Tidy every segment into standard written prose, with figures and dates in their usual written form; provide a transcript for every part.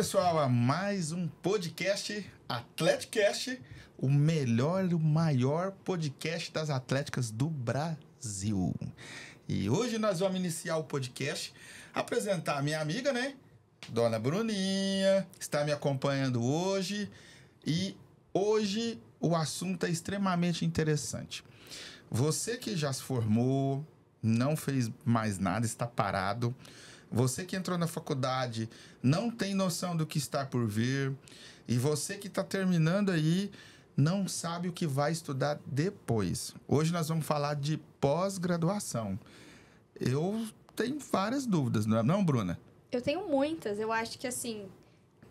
pessoal, a mais um podcast Atleticast, o melhor e o maior podcast das atléticas do Brasil. E hoje nós vamos iniciar o podcast, apresentar a minha amiga, né? Dona Bruninha, está me acompanhando hoje. E hoje o assunto é extremamente interessante. Você que já se formou, não fez mais nada, está parado. Você que entrou na faculdade não tem noção do que está por vir. E você que está terminando aí não sabe o que vai estudar depois. Hoje nós vamos falar de pós-graduação. Eu tenho várias dúvidas, não é não, Bruna? Eu tenho muitas. Eu acho que, assim,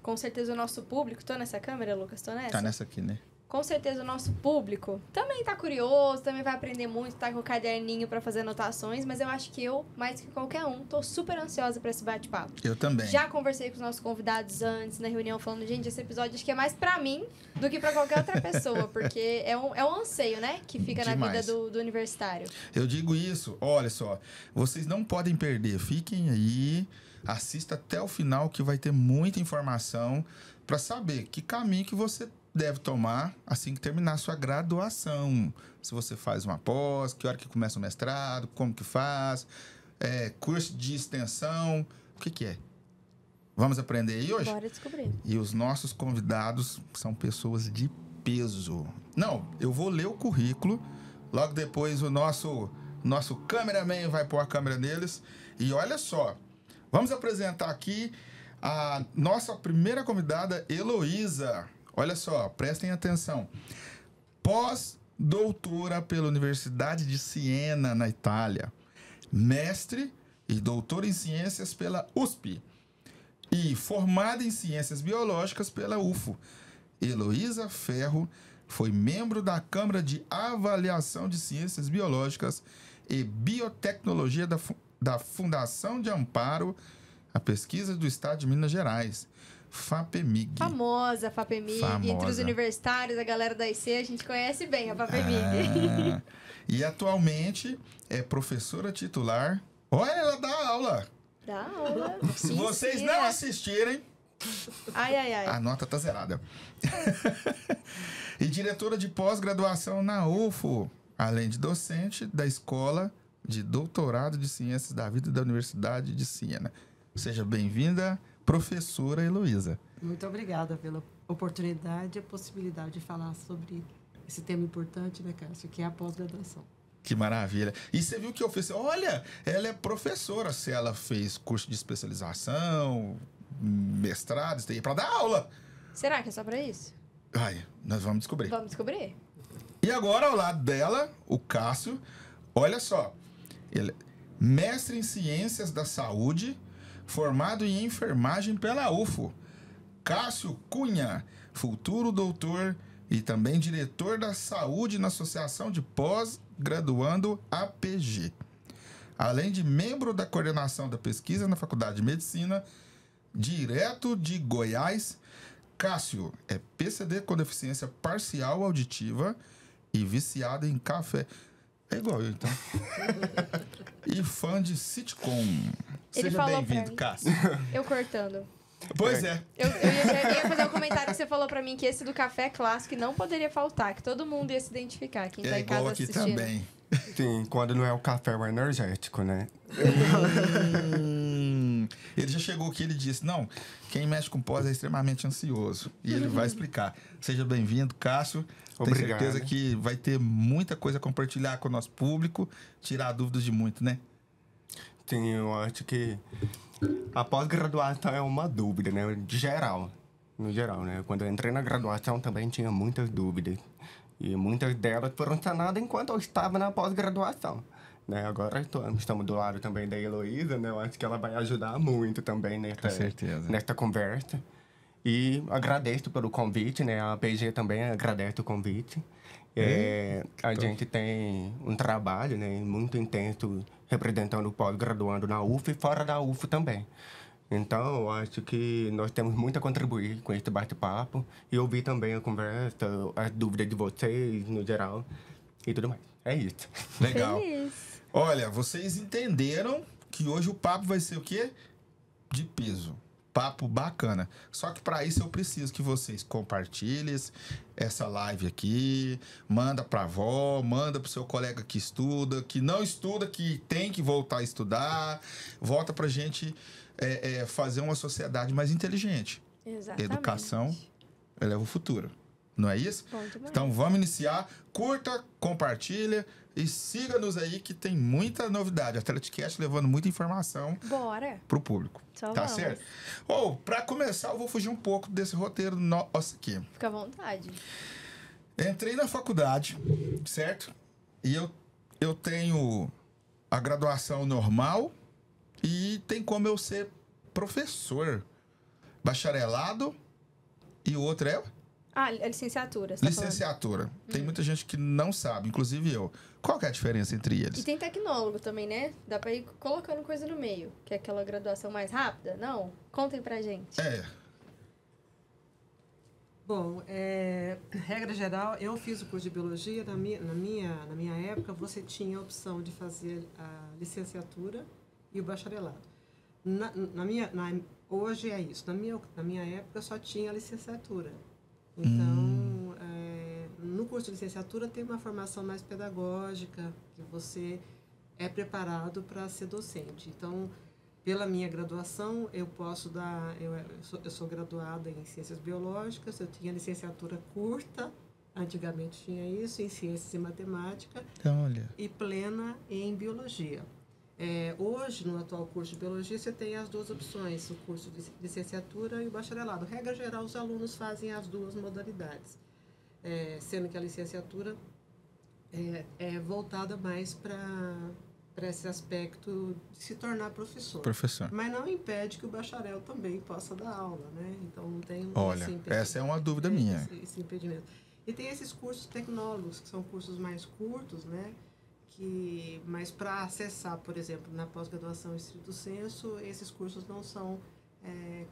com certeza o nosso público... Tô nessa câmera, Lucas? Tô nessa? Tá nessa aqui, né? Com certeza o nosso público também tá curioso, também vai aprender muito, tá com o caderninho pra fazer anotações, mas eu acho que eu, mais que qualquer um, tô super ansiosa pra esse bate-papo. Eu também. Já conversei com os nossos convidados antes, na reunião, falando, gente, esse episódio acho que é mais pra mim do que pra qualquer outra pessoa, porque é um anseio, né, que fica Demais. na vida do universitário. Eu digo isso, olha só, vocês não podem perder, fiquem aí, assista até o final que vai ter muita informação para saber que caminho que você deve tomar assim que terminar a sua graduação. Se você faz uma pós, que hora que começa o mestrado, como que faz, curso de extensão, o que é? Vamos aprender aí hoje? Bora descobrir. E os nossos convidados são pessoas de peso. Não, eu vou ler o currículo, logo depois o nosso cameraman vai pôr a câmera neles. E olha só, vamos apresentar aqui a nossa primeira convidada, Heloísa. Olha só, prestem atenção. Pós-doutora pela Universidade de Siena, na Itália. Mestre e doutora em ciências pela USP. E formada em ciências biológicas pela UFO. Heloísa Ferro foi membro da Câmara de Avaliação de Ciências Biológicas e Biotecnologia da Fundação de Amparo à Pesquisa do Estado de Minas Gerais. FAPEMIG. Famosa FAPEMIG. Famosa. Entre os universitários, a galera da IC, a gente conhece bem a FAPEMIG. E atualmente é professora titular. Olha, ela dá aula. Dá aula. Se vocês não assistirem, Ai. a nota tá zerada. E diretora de pós-graduação na UFO, além de docente da Escola de Doutorado de Ciências da Vida da Universidade de Siena. Seja bem-vinda, professora Heloísa. Muito obrigada pela oportunidade e a possibilidade de falar sobre esse tema importante, né, Cássio, que é a pós-graduação. Que maravilha. E você viu que eu fiz? Olha, ela é professora. Se ela fez curso de especialização, mestrado, isso aí é para dar aula. Será que é só pra isso? Ai, nós vamos descobrir. Vamos descobrir. E agora, ao lado dela, o Cássio. Olha só. Ele é mestre em Ciências da Saúde, formado em enfermagem pela UFO. Cássio Cunha, futuro doutor e também diretor da saúde na Associação de Pós-Graduando APG. Além de membro da coordenação da pesquisa na Faculdade de Medicina, direto de Goiás, Cássio é PCD com deficiência parcial auditiva e viciado em café. É igual eu, então. E fã de sitcom. Ele Seja falou bem-vindo, pra mim. Cássio. Eu cortando. Pois é. Eu ia fazer um comentário que você falou pra mim que esse do café é clássico e não poderia faltar, que todo mundo ia se identificar, quem tá É em casa igual aqui assistindo. também. Sim, quando não é o café, é o energético, né? Ele já chegou aqui e ele disse, não, quem mexe com pós é extremamente ansioso. E ele vai explicar. Seja bem-vindo, Cássio. Tenho Obrigado. certeza que vai ter muita coisa a compartilhar com o nosso público, tirar dúvidas de muito, né? Sim, eu acho que a pós-graduação é uma dúvida, né? De geral. No geral, né? Quando eu entrei na graduação também tinha muitas dúvidas. E muitas delas foram sanadas enquanto eu estava na pós-graduação. Né? Agora estamos do lado também da Heloísa, né? Eu acho que ela vai ajudar muito também Com certeza. nesta conversa. E agradeço pelo convite, né? A PG também agradece o convite. A gente tem um trabalho, né, muito intenso representando o pós-graduando na UF e fora da UF também. Então, eu acho que nós temos muito a contribuir com esse bate-papo e ouvir também a conversa, as dúvidas de vocês, no geral, e tudo mais. É isso. Legal. Feliz. Olha, vocês entenderam que hoje o papo vai ser o quê? De peso. papo bacana. Só que para isso eu preciso que vocês compartilhem essa live aqui, manda para avó, manda pro seu colega que estuda, que não estuda, que tem que voltar a estudar, volta pra gente fazer uma sociedade mais inteligente. Exatamente. Educação eleva o futuro. Não é isso? Bom demais. Então vamos iniciar. Curta, compartilha e siga-nos aí que tem muita novidade. A Atleticast levando muita informação Bora. pro público. Só Tá vamos. certo? Ou, pra começar, eu vou fugir um pouco desse roteiro nosso aqui. Fica à vontade. Entrei na faculdade, certo? E eu tenho a graduação normal e tem como eu ser professor. Bacharelado e o outro é Ah, a licenciatura, você tá falando. licenciatura. Tem muita gente que não sabe, inclusive eu. Qual que é a diferença entre E eles? tem tecnólogo também, né? Dá pra ir colocando coisa no meio. Que é aquela graduação mais rápida? Não? Contem pra gente. Bom, regra geral, eu fiz o curso de biologia. Na minha época, você tinha a opção de fazer a licenciatura e o bacharelado. Hoje é isso. Na minha época, só tinha a licenciatura. Então, no curso de licenciatura tem uma formação mais pedagógica, que você é preparado para ser docente. Então, pela minha graduação, eu posso dar... Eu sou graduada em Ciências Biológicas, eu tinha licenciatura curta, antigamente tinha isso, em Ciências e Matemática, Olha. e plena em Biologia. Hoje, no atual curso de Biologia, você tem as duas opções, o curso de licenciatura e o bacharelado. Regra geral, os alunos fazem as duas modalidades, sendo que a licenciatura é voltada mais para esse aspecto de se tornar professor. Mas não impede que o bacharel também possa dar aula, né? Então, não tem Olha, essa é uma dúvida minha. Esse impedimento. E tem esses cursos tecnólogos, que são cursos mais curtos, né? Mas para acessar, por exemplo, na pós-graduação estrito sensu, esses cursos não são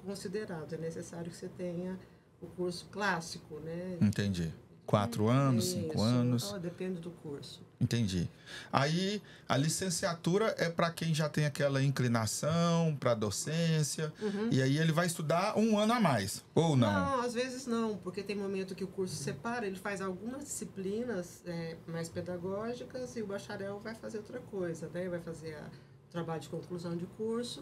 considerados. É necessário que você tenha o curso clássico, né? Entendi. 4 anos, 5 anos. Depende do curso. Entendi. Aí, a licenciatura é para quem já tem aquela inclinação para docência. E aí ele vai estudar 1 ano a mais, ou não? Não, às vezes não, porque tem momento que o curso separa, ele faz algumas disciplinas mais pedagógicas e o bacharel vai fazer outra coisa, né? Vai fazer o trabalho de conclusão de curso.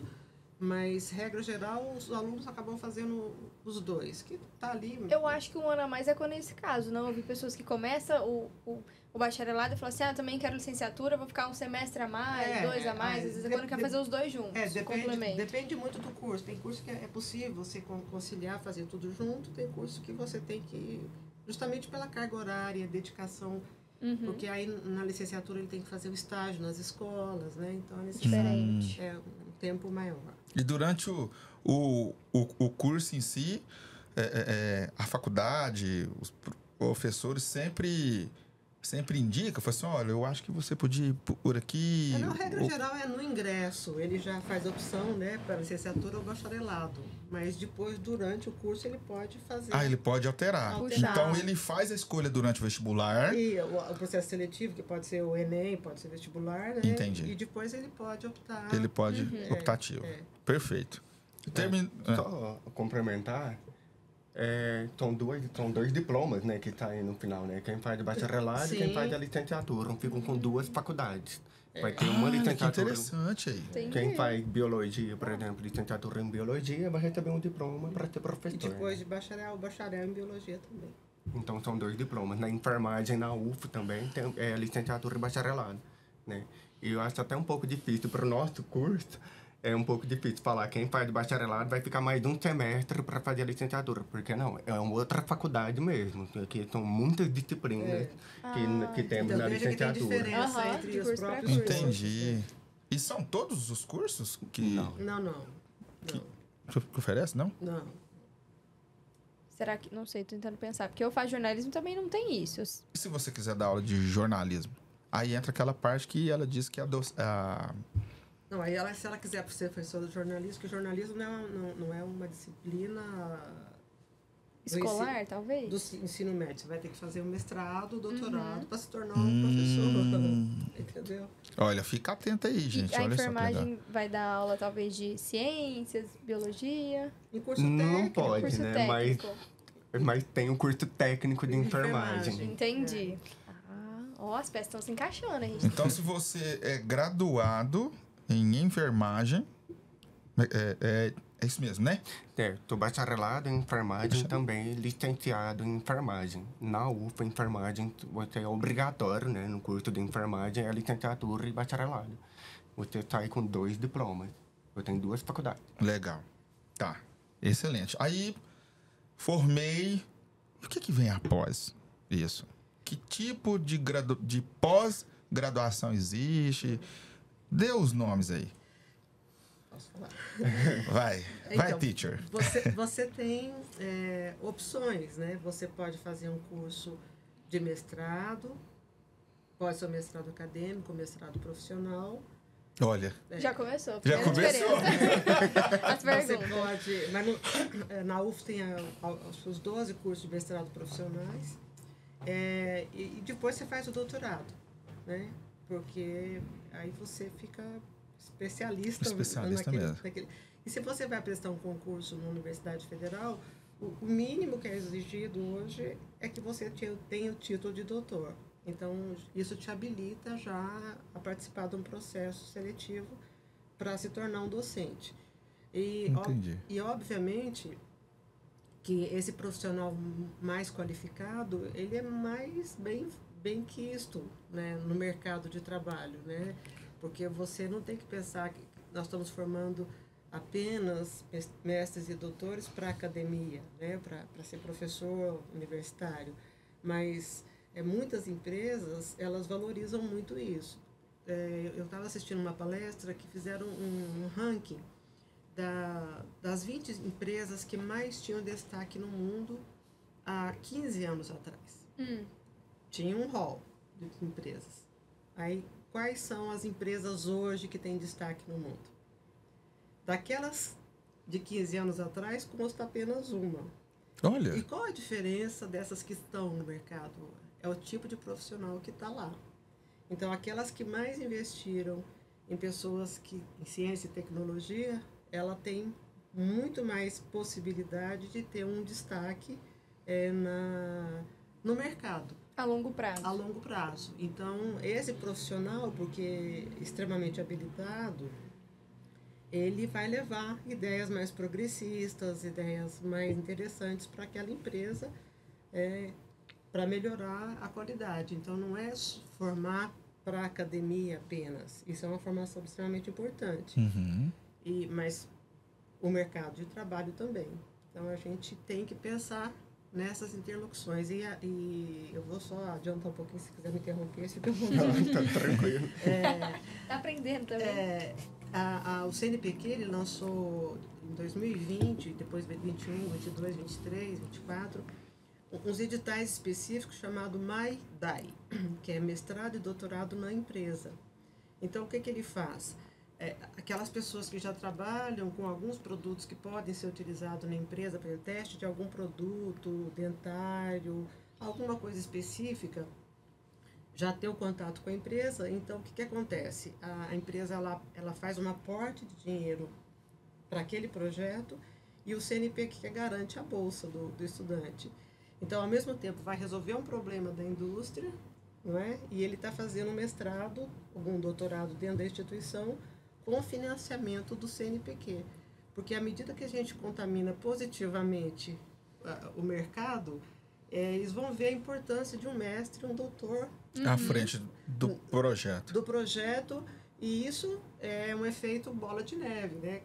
Mas, regra geral, os alunos acabam fazendo os dois, que tá ali... Eu acho que 1 ano a mais é quando é esse caso, não? Eu vi pessoas que começam o bacharelado e falam assim, também quero licenciatura, vou ficar 1 semestre a mais, 2 a mais, às vezes é quando quer fazer os dois juntos, depende muito do curso. Tem curso que é possível você conciliar, fazer tudo junto, tem curso que você tem que, justamente pela carga horária, dedicação, porque aí na licenciatura ele tem que fazer o estágio nas escolas, né? Então Diferente. é um tempo maior. E durante o curso em si, a faculdade, os professores sempre indicam, falam assim, olha, eu acho que você podia ir por aqui... Na regra geral, no ingresso, ele já faz a opção, né, para licenciatura ou bacharelado. Mas depois, durante o curso, ele pode fazer... ele pode alterar. Então, ele faz a escolha durante o vestibular. E o processo seletivo, que pode ser o Enem, pode ser vestibular, né? Entendi. E depois ele pode optar... Ele pode optativo. Perfeito. Só complementar, são dois diplomas, né, que tá aí no final, né? Quem faz de bacharelado e quem faz a licenciatura. Ficam com 2 faculdades. Vai ter uma licenciatura. Que interessante aí. Entendi. Quem faz biologia, por exemplo, licenciatura em biologia, vai receber um diploma para ser professor. E depois de bacharel em biologia também. Então, são 2 diplomas. Na enfermagem, na UF também, tem licenciatura e bacharelado, né? E eu acho até um pouco difícil para o nosso curso, é um pouco difícil falar. Quem faz de bacharelado vai ficar mais de 1 semestre para fazer a licenciatura, porque não, é uma outra faculdade mesmo, que são muitas disciplinas que temos então, na licenciatura. Que tem diferença entre os próprios cursos. Entendi. E são todos os cursos que... Não. Que oferece, não? Não. Será que... Não sei, tô tentando pensar. Porque eu faço jornalismo também não tem isso. E se você quiser dar aula de jornalismo? Aí entra aquela parte que ela diz que Não, aí se ela quiser ser professora de jornalismo, que jornalismo não é uma disciplina escolar, talvez? Do ensino médio. Você vai ter que fazer um mestrado, doutorado, para se tornar um professor. Entendeu? Olha, fica atento aí, gente. E a Olha enfermagem vai dar aula, talvez, de ciências, biologia? Em curso Não técnico. pode, Curso né? técnico. Mas tem um curso técnico de Enfermagem. enfermagem. Entendi. Ó, as peças estão se encaixando, a gente. Então, se você é graduado em enfermagem, é isso mesmo, né? Tô bacharelado em enfermagem também, licenciado em enfermagem. Na UFA, enfermagem, você é obrigatório, né? No curso de enfermagem, é licenciatura e bacharelado. Você sai com 2 diplomas. Eu tenho 2 faculdades. Legal. Tá. Excelente. Aí, formei. O que vem após isso? Que tipo de pós-graduação existe? Dê os nomes aí. Posso falar? Vai, Então, teacher. Você tem opções, né? Você pode fazer um curso de mestrado, pode ser um mestrado acadêmico, mestrado profissional. Olha, Já começou. Já começou? As Você perguntas. pode... Mas na UF tem os 12 cursos de mestrado profissionais. E depois você faz o doutorado, né? Porque aí você fica especialista mesmo. naquele. E se você vai prestar um concurso na Universidade Federal, o mínimo que é exigido hoje é que você tenha o título de doutor. Então, isso te habilita já a participar de um processo seletivo para se tornar um docente. Entendi. E obviamente, que esse profissional mais qualificado, ele é mais bem quisto, né, no mercado de trabalho, né? Porque você não tem que pensar que nós estamos formando apenas mestres e doutores para a academia, né, para ser professor universitário, mas muitas empresas, elas valorizam muito isso. Eu estava assistindo uma palestra que fizeram um ranking das 20 empresas que mais tinham destaque no mundo há 15 anos atrás. Tinha um hall de empresas. Aí, quais são as empresas hoje que têm destaque no mundo? Daquelas de 15 anos atrás, consta apenas uma. Olha. E qual a diferença dessas que estão no mercado? É o tipo de profissional que está lá. Então, aquelas que mais investiram em pessoas em ciência e tecnologia, ela tem muito mais possibilidade de ter um destaque no mercado. A longo prazo. A longo prazo. Então, esse profissional, porque é extremamente habilitado, ele vai levar ideias mais progressistas, ideias mais interessantes para aquela empresa, para melhorar a qualidade. Então, não é formar para a academia apenas. Isso é uma formação extremamente importante. Mas o mercado de trabalho também. Então, a gente tem que pensar nessas interlocuções. E eu vou só adiantar um pouquinho, se quiser me interromper, se Tá tranquilo. Tá aprendendo também. O CNPq, ele lançou em 2020, depois 21, 22, 23, 24, uns editais específicos chamados MyDai, que é mestrado e doutorado na empresa. Então, o que ele faz? Aquelas pessoas que já trabalham com alguns produtos que podem ser utilizados na empresa para o teste de algum produto dentário, alguma coisa específica, já ter o contato com a empresa. Então, o que acontece? A empresa ela faz um aporte de dinheiro para aquele projeto e o CNPq garante a bolsa do estudante. Então, ao mesmo tempo, vai resolver um problema da indústria, não é? E ele está fazendo um mestrado, um doutorado dentro da instituição, com financiamento do CNPq. Porque à medida que a gente contamina positivamente o mercado, eles vão ver a importância de um mestre, um doutor... À frente do projeto. Do projeto, e isso é um efeito bola de neve, né?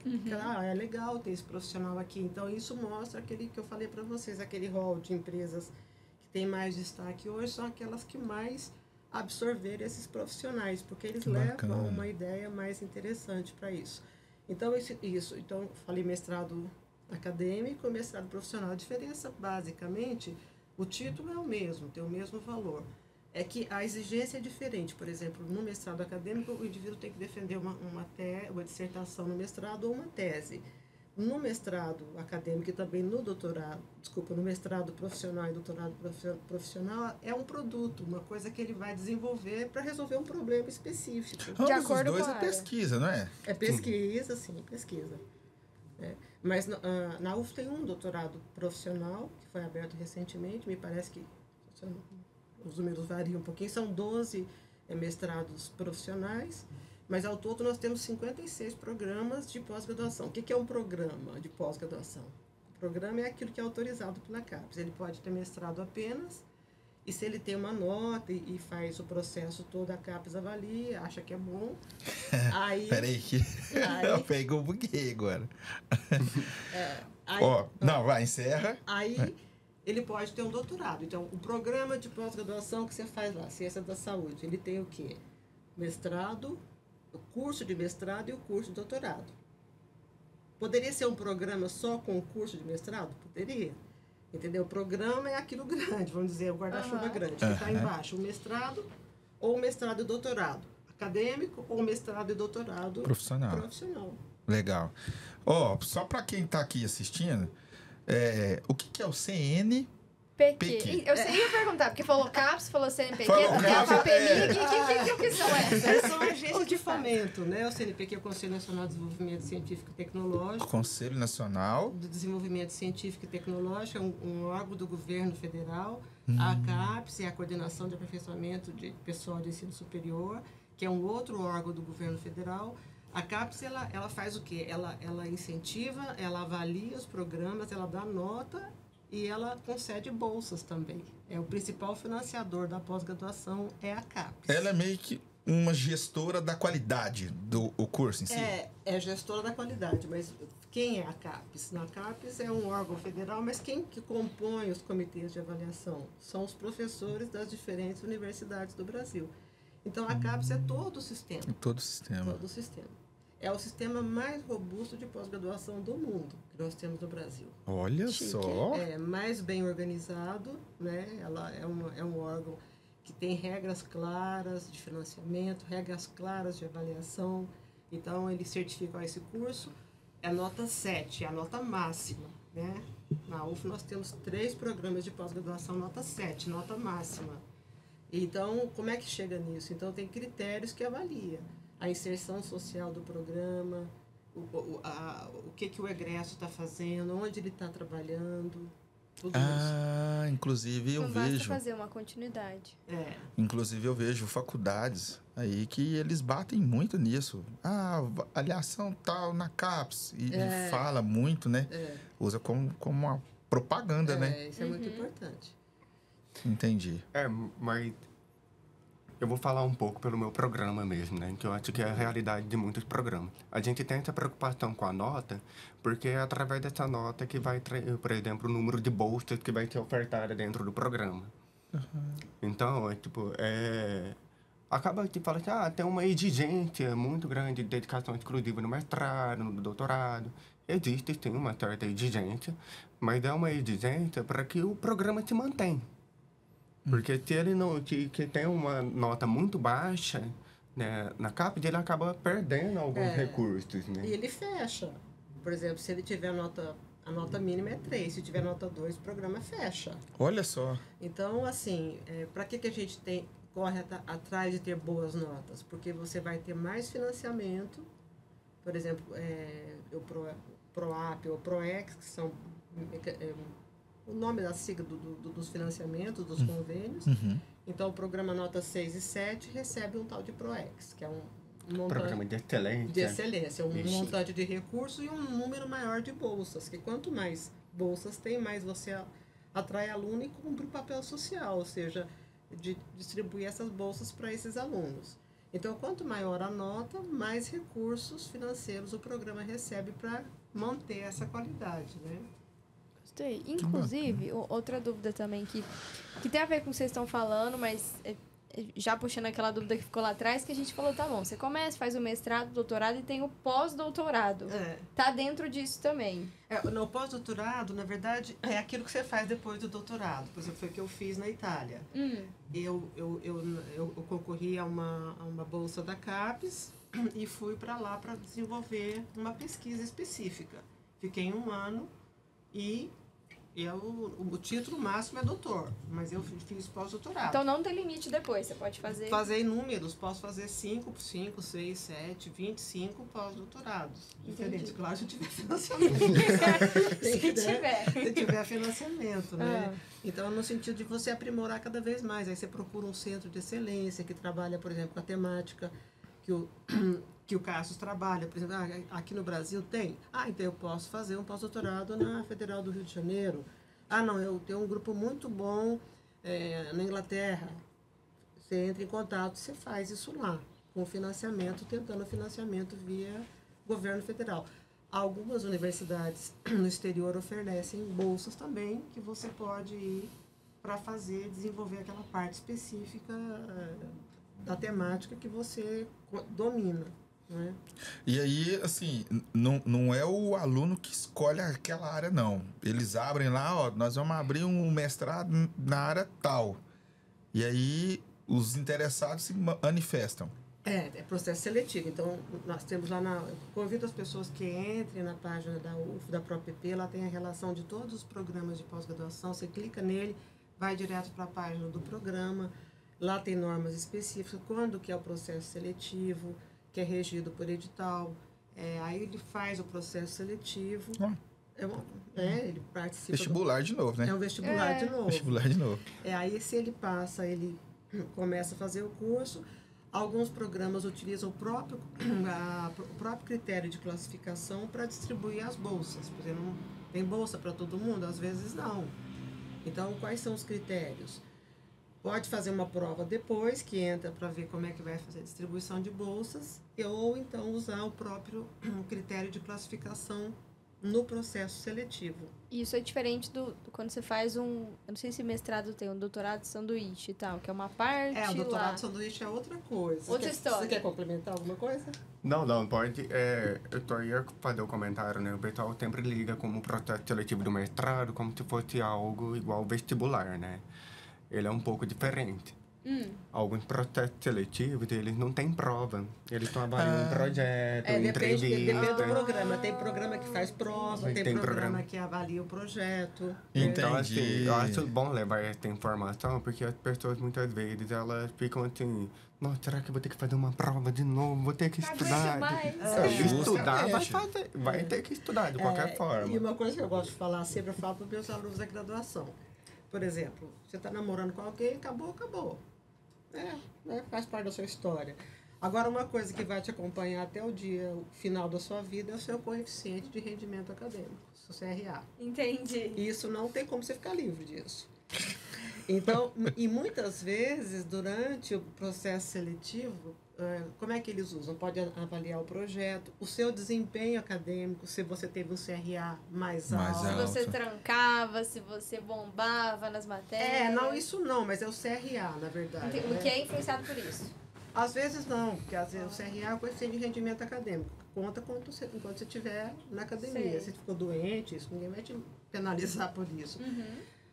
É legal ter esse profissional aqui. Então, isso mostra aquele que eu falei para vocês, aquele rol de empresas que tem mais destaque hoje, são aquelas que mais absorver esses profissionais, porque eles levam uma ideia mais interessante para isso. Então, Então, falei mestrado acadêmico e mestrado profissional. A diferença, basicamente, o título é o mesmo, tem o mesmo valor. É que a exigência é diferente. Por exemplo, no mestrado acadêmico, o indivíduo tem que defender uma dissertação no mestrado ou uma tese. no mestrado acadêmico e também no doutorado, no mestrado profissional e doutorado profissional, é um produto, uma coisa que ele vai desenvolver para resolver um problema específico. De acordo os dois com a é área. pesquisa, não é? É pesquisa, sim, pesquisa. Mas na UF tem um doutorado profissional, que foi aberto recentemente, me parece que os números variam um pouquinho, são 12 mestrados profissionais, mas ao todo nós temos 56 programas de pós-graduação. O que é um programa de pós-graduação? O programa é aquilo que é autorizado pela CAPES. Ele pode ter mestrado apenas, e se ele tem uma nota e faz o processo todo, a CAPES avalia, acha que é bom. Aí, Peraí que eu pego um buguei agora. Aí, não, vai, encerra. Aí ele pode ter um doutorado. Então, o programa de pós-graduação que você faz lá, Ciência da Saúde, ele tem o quê? Mestrado, o curso de mestrado e o curso de doutorado. Poderia ser um programa só com o curso de mestrado? Poderia. Entendeu? O programa é aquilo grande, vamos dizer, o guarda-chuva grande, que está embaixo. O mestrado ou o mestrado e doutorado. Acadêmico ou mestrado e doutorado profissional. Legal. Só para quem está aqui assistindo, o que é o CNPq? Eu sei ia perguntar, porque falou CAPES, falou CNPq, Falou CAPES, o que são essas? Essas são agências de fomento, né? O CNPq é o Conselho Nacional de Desenvolvimento Científico e Tecnológico. Conselho Nacional de Desenvolvimento Científico e Tecnológico, é um órgão do governo federal. A CAPES é a Coordenação de Aperfeiçoamento de Pessoal de Ensino Superior, que é um outro órgão do governo federal. A CAPES, ela faz o quê? Ela incentiva, ela avalia os programas, ela dá nota e ela concede bolsas também. O principal financiador da pós-graduação é a CAPES. Ela é meio que uma gestora da qualidade do curso em si? É gestora da qualidade, mas quem é a CAPES? A CAPES é um órgão federal, mas quem que compõe os comitês de avaliação? São os professores das diferentes universidades do Brasil. Então, a CAPES é todo o sistema. Todo o sistema. Todo o sistema. É o sistema mais robusto de pós-graduação do mundo que nós temos no Brasil. Olha só! É mais bem organizado, né? Ela é um órgão que tem regras claras de financiamento, regras claras de avaliação. Então, eles certificam esse curso. É a nota 7, é a nota máxima, né? Na UF nós temos 3 programas de pós-graduação nota 7, nota máxima. Então, como é que chega nisso? Então, tem critérios que avalia a inserção social do programa, o que o egresso está fazendo, onde ele está trabalhando, tudo isso. Inclusive eu Não vejo... basta fazer uma continuidade. Inclusive eu vejo faculdades aí que eles batem muito nisso. Avaliação tal na CAPES. E fala muito, né? Usa como uma propaganda, né? Isso é muito importante. Entendi. Mas eu vou falar um pouco pelo meu programa mesmo, né? Que eu acho que é a realidade de muitos programas. A gente tem essa preocupação com a nota, porque é através dessa nota que vai, por exemplo, o número de bolsas que vai ser ofertada dentro do programa. Então, acaba que fala assim, tem uma exigência muito grande de dedicação exclusiva no mestrado, no doutorado. Existe, sim, uma certa exigência, mas é uma exigência para que o programa se mantenha. Porque se ele não que tem uma nota muito baixa, né, na CAPES, ele acaba perdendo alguns recursos, né? E ele fecha. Por exemplo, se ele tiver a nota mínima é 3, se tiver nota 2, o programa fecha. Olha só. Então, assim, para que a gente corre atrás de ter boas notas? Porque você vai ter mais financiamento, por exemplo, o PROAP ou PROEX, que são o nome da sigla dos financiamentos, dos convênios. Então, o programa nota 6 e 7 recebe um tal de PROEX, que é um programa de excelência. De excelência, um montante de recursos e um número maior de bolsas, que quanto mais bolsas tem, mais você atrai aluno e cumpre o papel social, ou seja, de distribuir essas bolsas para esses alunos. Então, quanto maior a nota, mais recursos financeiros o programa recebe para manter essa qualidade, né? Gostei. Inclusive, outra dúvida também que tem a ver com o que vocês estão falando, mas já puxando aquela dúvida que ficou lá atrás, que a gente falou, tá bom, você começa, faz o mestrado, doutorado e tem o pós-doutorado. Tá dentro disso também. No pós-doutorado, na verdade, é aquilo que você faz depois do doutorado. Por exemplo, foi o que eu fiz na Itália. Eu concorri a uma bolsa da CAPES e fui para lá para desenvolver uma pesquisa específica. Fiquei 1 ano e o título máximo é doutor, mas eu fiz pós-doutorado. Então não tem limite depois, você pode fazer... Fazer inúmeros, posso fazer 5, 6, 7, 25 pós-doutorados. Diferente, claro, se tiver financiamento. Se tiver financiamento, né? Então, no sentido de você aprimorar cada vez mais. Aí você procura um centro de excelência que trabalha, por exemplo, com a temática que o Cassius trabalha. Por exemplo, aqui no Brasil tem? Então eu posso fazer um pós-doutorado na Federal do Rio de Janeiro. Não, eu tenho um grupo muito bom na Inglaterra. Você entra em contato, você faz isso lá, com financiamento, tentando financiamento via governo federal. Algumas universidades no exterior oferecem bolsas também, que você pode ir para desenvolver aquela parte específica da temática que você domina. Né? E aí, assim, não é o aluno que escolhe aquela área, não. Eles abrem lá, nós vamos abrir um mestrado na área tal. E aí, os interessados se manifestam. É processo seletivo. Então, nós temos lá convido as pessoas que entrem na página da UF, da ProPP, lá tem a relação de todos os programas de pós-graduação, você clica nele, vai direto para a página do programa, lá tem normas específicas, quando que é o processo seletivo, que é regido por edital, aí ele faz o processo seletivo, ele participa... Vestibular de novo, né? É um vestibular de novo. Vestibular de novo. Aí se ele passa, ele começa a fazer o curso. Alguns programas utilizam o próprio critério de classificação para distribuir as bolsas. Por exemplo, tem bolsa para todo mundo? Às vezes não. Então, quais são os critérios? Pode fazer uma prova depois, que entra para ver como é que vai fazer a distribuição de bolsas, ou então usar o próprio critério de classificação no processo seletivo. Isso é diferente do quando você faz eu não sei se mestrado tem, um doutorado de sanduíche e tal, que é uma parte o doutorado lá. de sanduíche é outra coisa. Outra história. Você quer complementar alguma coisa? Não, pode. Eu ia fazer o comentário, né? O pessoal sempre liga como processo seletivo do mestrado como se fosse algo igual ao vestibular, né? Ele é um pouco diferente. Alguns processos seletivos, eles não têm prova. Eles estão avaliando um projeto, entrevista. Depende do programa. Tem programa que faz prova, tem programa que avalia o projeto. Então, assim, eu acho bom levar essa informação, porque as pessoas, muitas vezes, elas ficam assim... Nossa, será que eu vou ter que fazer uma prova de novo? Vou ter que estudar. Estudar, vai ter que estudar de qualquer forma. E uma coisa que eu gosto de falar, sempre eu falo para os meus alunos da graduação. Por exemplo, você está namorando com alguém, acabou. Faz parte da sua história. Agora, uma coisa que vai te acompanhar até o final da sua vida é o seu coeficiente de rendimento acadêmico, seu CRA. Entendi. Isso não tem como você ficar livre disso. Então, e muitas vezes, durante o processo seletivo, como é que eles usam? Pode avaliar o projeto, o seu desempenho acadêmico, se você teve um CRA mais alto. Se você trancava, se você bombava nas matérias. Não, isso não, mas é o CRA, na verdade. O que é influenciado por isso? Às vezes não, porque às vezes o CRA é o coeficiente de rendimento acadêmico. Conta enquanto você estiver na academia. Se ficou doente, isso ninguém vai te penalizar por isso.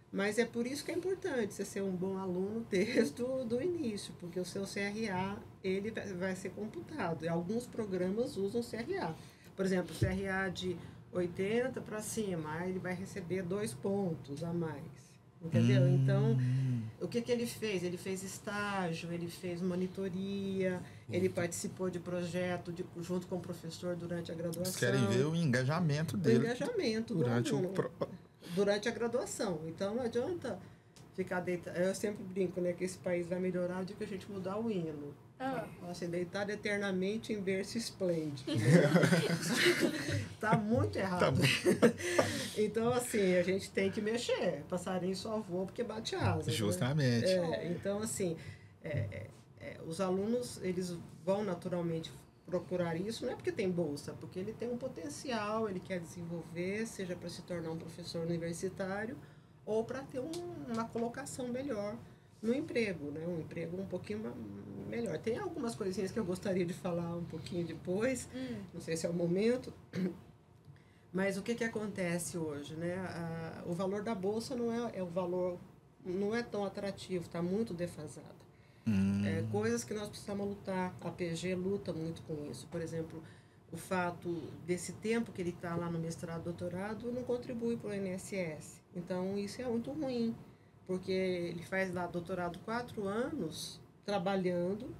Mas é por isso que é importante você ser um bom aluno desde do início, porque o seu CRA ele vai ser computado. E alguns programas usam CRA. Por exemplo, CRA de 80 para cima, aí ele vai receber 2 pontos a mais. Entendeu? Então, o que ele fez? Ele fez estágio, ele fez monitoria, ele participou de projeto junto com o professor durante a graduação. Vocês querem ver o engajamento dele. Durante a graduação. Então, não adianta ficar deitado. Eu sempre brinco, né, que esse país vai melhorar de que a gente mudar o hino. Assim, deitado eternamente em berço esplêndido. Tá muito errado. Então, assim, a gente tem que mexer. Passarinho só voa porque bate asa. Justamente. Né? Então, assim, os alunos, eles vão naturalmente procurar isso, não é porque tem bolsa, porque ele tem um potencial, ele quer desenvolver, seja para se tornar um professor universitário ou para ter uma colocação melhor no emprego, né? Um emprego um pouquinho melhor. Tem algumas coisinhas que eu gostaria de falar um pouquinho depois, não sei se é o momento, mas o que acontece hoje, né? O valor da bolsa o valor não é tão atrativo, está muito defasado. Coisas que nós precisamos lutar. A PG luta muito com isso. Por exemplo, o fato desse tempo que ele está lá no mestrado, doutorado, não contribui para o INSS. Então, isso é muito ruim, porque ele faz lá doutorado 4 anos trabalhando,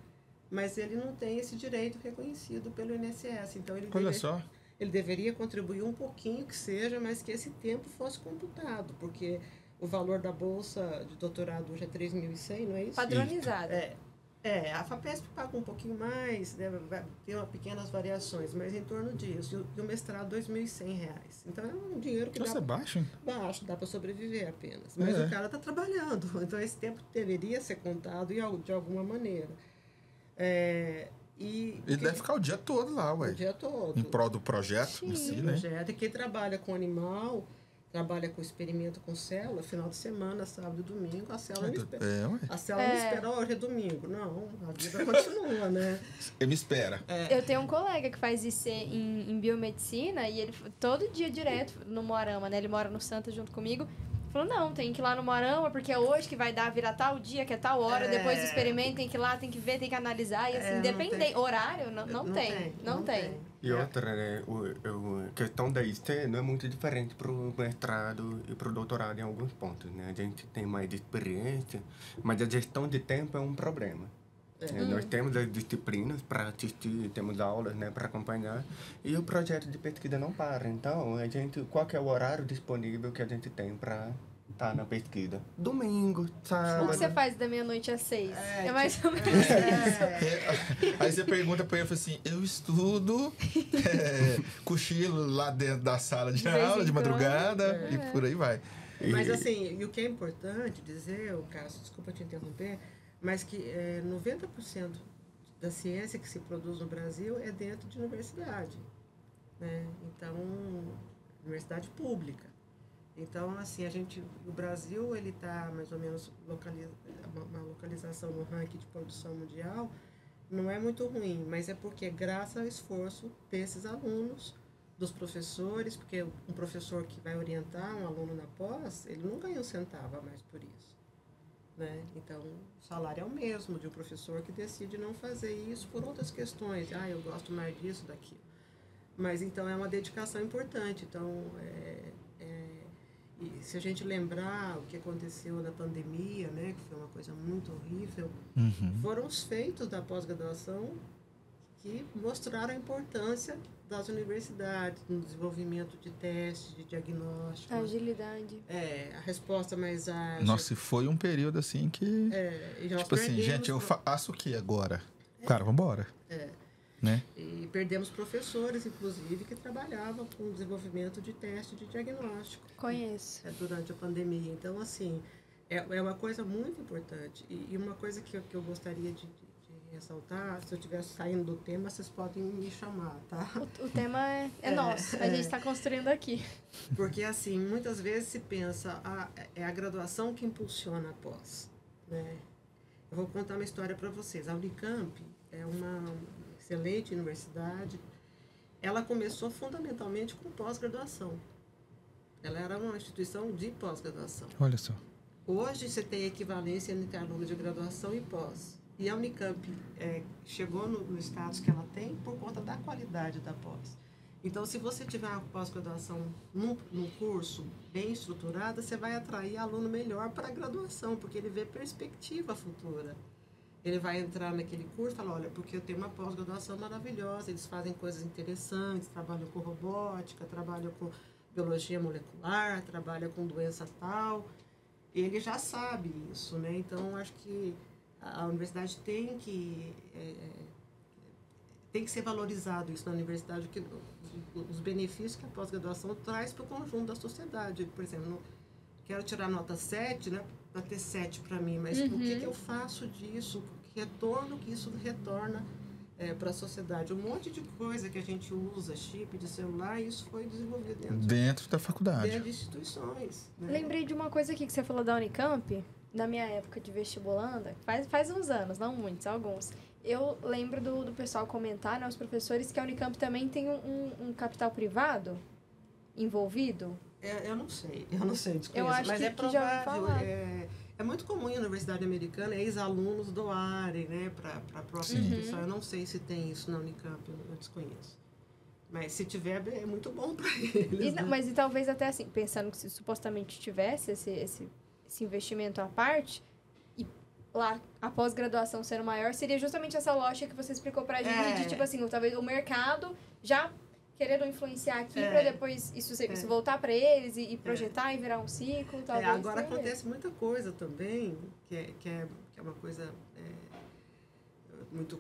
mas ele não tem esse direito reconhecido pelo INSS. Então, Olha só. ele deveria contribuir um pouquinho que seja, mas que esse tempo fosse computado, porque o valor da bolsa de doutorado hoje é 3.100, não é isso? Padronizado. A FAPESP paga um pouquinho mais, né, vai ter pequenas variações, mas em torno disso. E o mestrado, R$ 2.100. Então, é um dinheiro que Nossa, é baixo, hein? baixo, dá para sobreviver apenas. Mas o cara está trabalhando, então esse tempo deveria ser contado de alguma maneira. Ele deve ficar o dia todo lá, ué. O dia todo. Em prol do projeto em si, né? Projeto. E quem trabalha com animal, trabalha com experimento com célula, final de semana, sábado e domingo, a célula não espera. A célula não espera, hoje é domingo. Não, a vida continua, né? Ele me espera. Eu tenho um colega que faz IC em biomedicina e ele todo dia direto no Moarama, né? Ele mora no Santa junto comigo. Falou, não, tem que ir lá no Moarama, porque é hoje que vai dar, virar tal dia, que é tal hora, depois do experimento tem que ir lá, tem que ver, tem que analisar, e assim, independente, horário, não tem. E outra, né, a questão da IC não é muito diferente para o mestrado e para o doutorado em alguns pontos, né? A gente tem mais experiência, mas a gestão de tempo é um problema. Nós temos as disciplinas para assistir, temos aulas, né, para acompanhar, e o projeto de pesquisa não para. Então, qual que é o horário disponível que a gente tem para estar na pesquisa? Domingo, sábado. O que você faz da meia-noite às 6? É mais ou menos isso. Aí você pergunta para ele assim, eu estudo, cochilo lá dentro da sala de aula, de madrugada, e por aí vai. Mas assim, e o que é importante dizer, o Cássio, desculpa te interromper, mas que 90% da ciência que se produz no Brasil é dentro de universidade, né? Então, universidade pública. Então, assim, o Brasil, ele está mais ou menos uma localização no ranking de produção mundial, não é muito ruim, mas é porque graças ao esforço desses alunos, dos professores, porque um professor que vai orientar um aluno na pós, ele não ganha um centavo a mais por isso. Né? Então, o salário é o mesmo de um professor que decide não fazer isso por outras questões. Eu gosto mais disso, daquilo. Mas, então, é uma dedicação importante. Então, e se a gente lembrar o que aconteceu na pandemia, né, que foi uma coisa muito horrível, foram os feitos da pós-graduação que mostraram a importância das universidades no desenvolvimento de testes, de diagnóstico. Agilidade. A resposta mais ágil. Nossa, foi um período assim que... tipo assim, gente, eu faço o que agora? Cara, vambora. Né? E perdemos professores, inclusive, que trabalhavam com o desenvolvimento de teste de diagnóstico. Conheço. Durante a pandemia. Então, assim, é uma coisa muito importante. E uma coisa que eu gostaria de ressaltar, se eu estiver saindo do tema, vocês podem me chamar, tá? O tema é nosso, a gente está construindo aqui. Porque, assim, muitas vezes se pensa, é a graduação que impulsiona a pós, né? Eu vou contar uma história para vocês. A Unicamp é uma excelente universidade. Ela começou fundamentalmente com pós-graduação. Ela era uma instituição de pós-graduação. Olha só. Hoje você tem equivalência entre aluno de graduação e pós. E a Unicamp chegou no status que ela tem por conta da qualidade da pós. Então, se você tiver uma pós-graduação num curso bem estruturado, você vai atrair aluno melhor para a graduação, porque ele vê perspectiva futura. Ele vai entrar naquele curso e falar, olha, porque eu tenho uma pós-graduação maravilhosa, eles fazem coisas interessantes, trabalham com robótica, trabalham com biologia molecular, trabalham com doença tal. Ele já sabe isso, né? Então, acho que a universidade tem que ser valorizado isso na universidade, que os benefícios que a pós-graduação traz para o conjunto da sociedade. Por exemplo, quero tirar nota 7, né, para ter 7 para mim, mas o que eu faço disso? Que retorno que isso retorna para a sociedade? Um monte de coisa que a gente usa, chip de celular, isso foi desenvolvido dentro da faculdade. Dentro de instituições. Né? Lembrei de uma coisa aqui que você falou da Unicamp. Na minha época de vestibulanda, faz uns anos, não muitos, alguns. Eu lembro do pessoal comentar, né, os professores, que a Unicamp também tem um capital privado envolvido. Eu não sei, desconheço, eu acho mas que, é provável. É muito comum em universidade americana ex-alunos doarem, né, para a própria instituição. Eu não sei se tem isso na Unicamp, eu desconheço. Mas se tiver, é muito bom para eles. Mas talvez até assim, pensando que se supostamente tivesse esse investimento à parte, e lá a pós-graduação sendo maior, seria justamente essa lógica que você explicou pra gente, de tipo assim, talvez o mercado já querendo influenciar aqui para depois isso voltar para eles e projetar e virar um ciclo, talvez. Agora acontece muita coisa também, que é uma coisa muito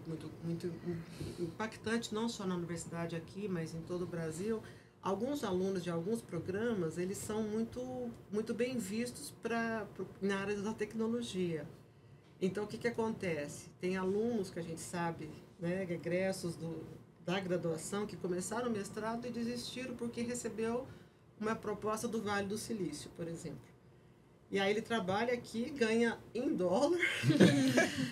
impactante, não só na universidade aqui, mas em todo o Brasil. Alguns alunos de alguns programas, eles são muito bem vistos na área da tecnologia. Então, o que acontece? Tem alunos que a gente sabe, né, egressos da graduação, que começaram o mestrado e desistiram porque recebeu uma proposta do Vale do Silício, por exemplo. E aí ele trabalha aqui, ganha em dólar,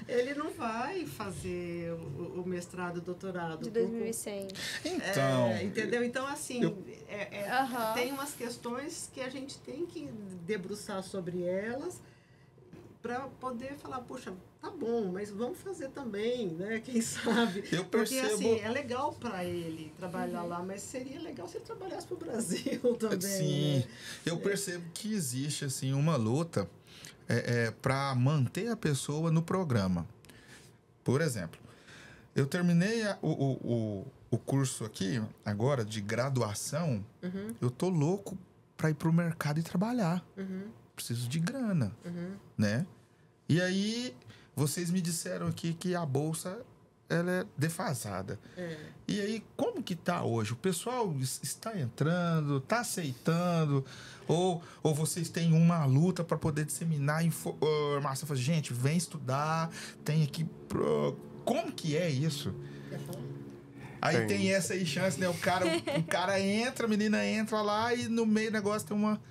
ele não vai fazer o mestrado e o doutorado. De 2.100. Então... entendeu? Então, assim, tem umas questões que a gente tem que debruçar sobre elas para poder falar, poxa, tá bom, mas vamos fazer também, né? Quem sabe? Eu percebo... Porque, assim, é legal para ele trabalhar lá, mas seria legal se ele trabalhasse para o Brasil também. Sim, né? Eu percebo que existe, assim, uma luta para manter a pessoa no programa. Por exemplo, eu terminei o curso aqui, agora, de graduação, eu tô louco para ir pro mercado e trabalhar. Preciso de grana, né? E aí, vocês me disseram aqui que a bolsa, ela é defasada. E aí, como que tá hoje? O pessoal está entrando, está aceitando? Ou vocês têm uma luta para poder disseminar informação? Gente, vem estudar, tem aqui... Como que é isso? Aí tem essa aí chance, né? O cara entra, a menina entra lá e no meio do negócio tem uma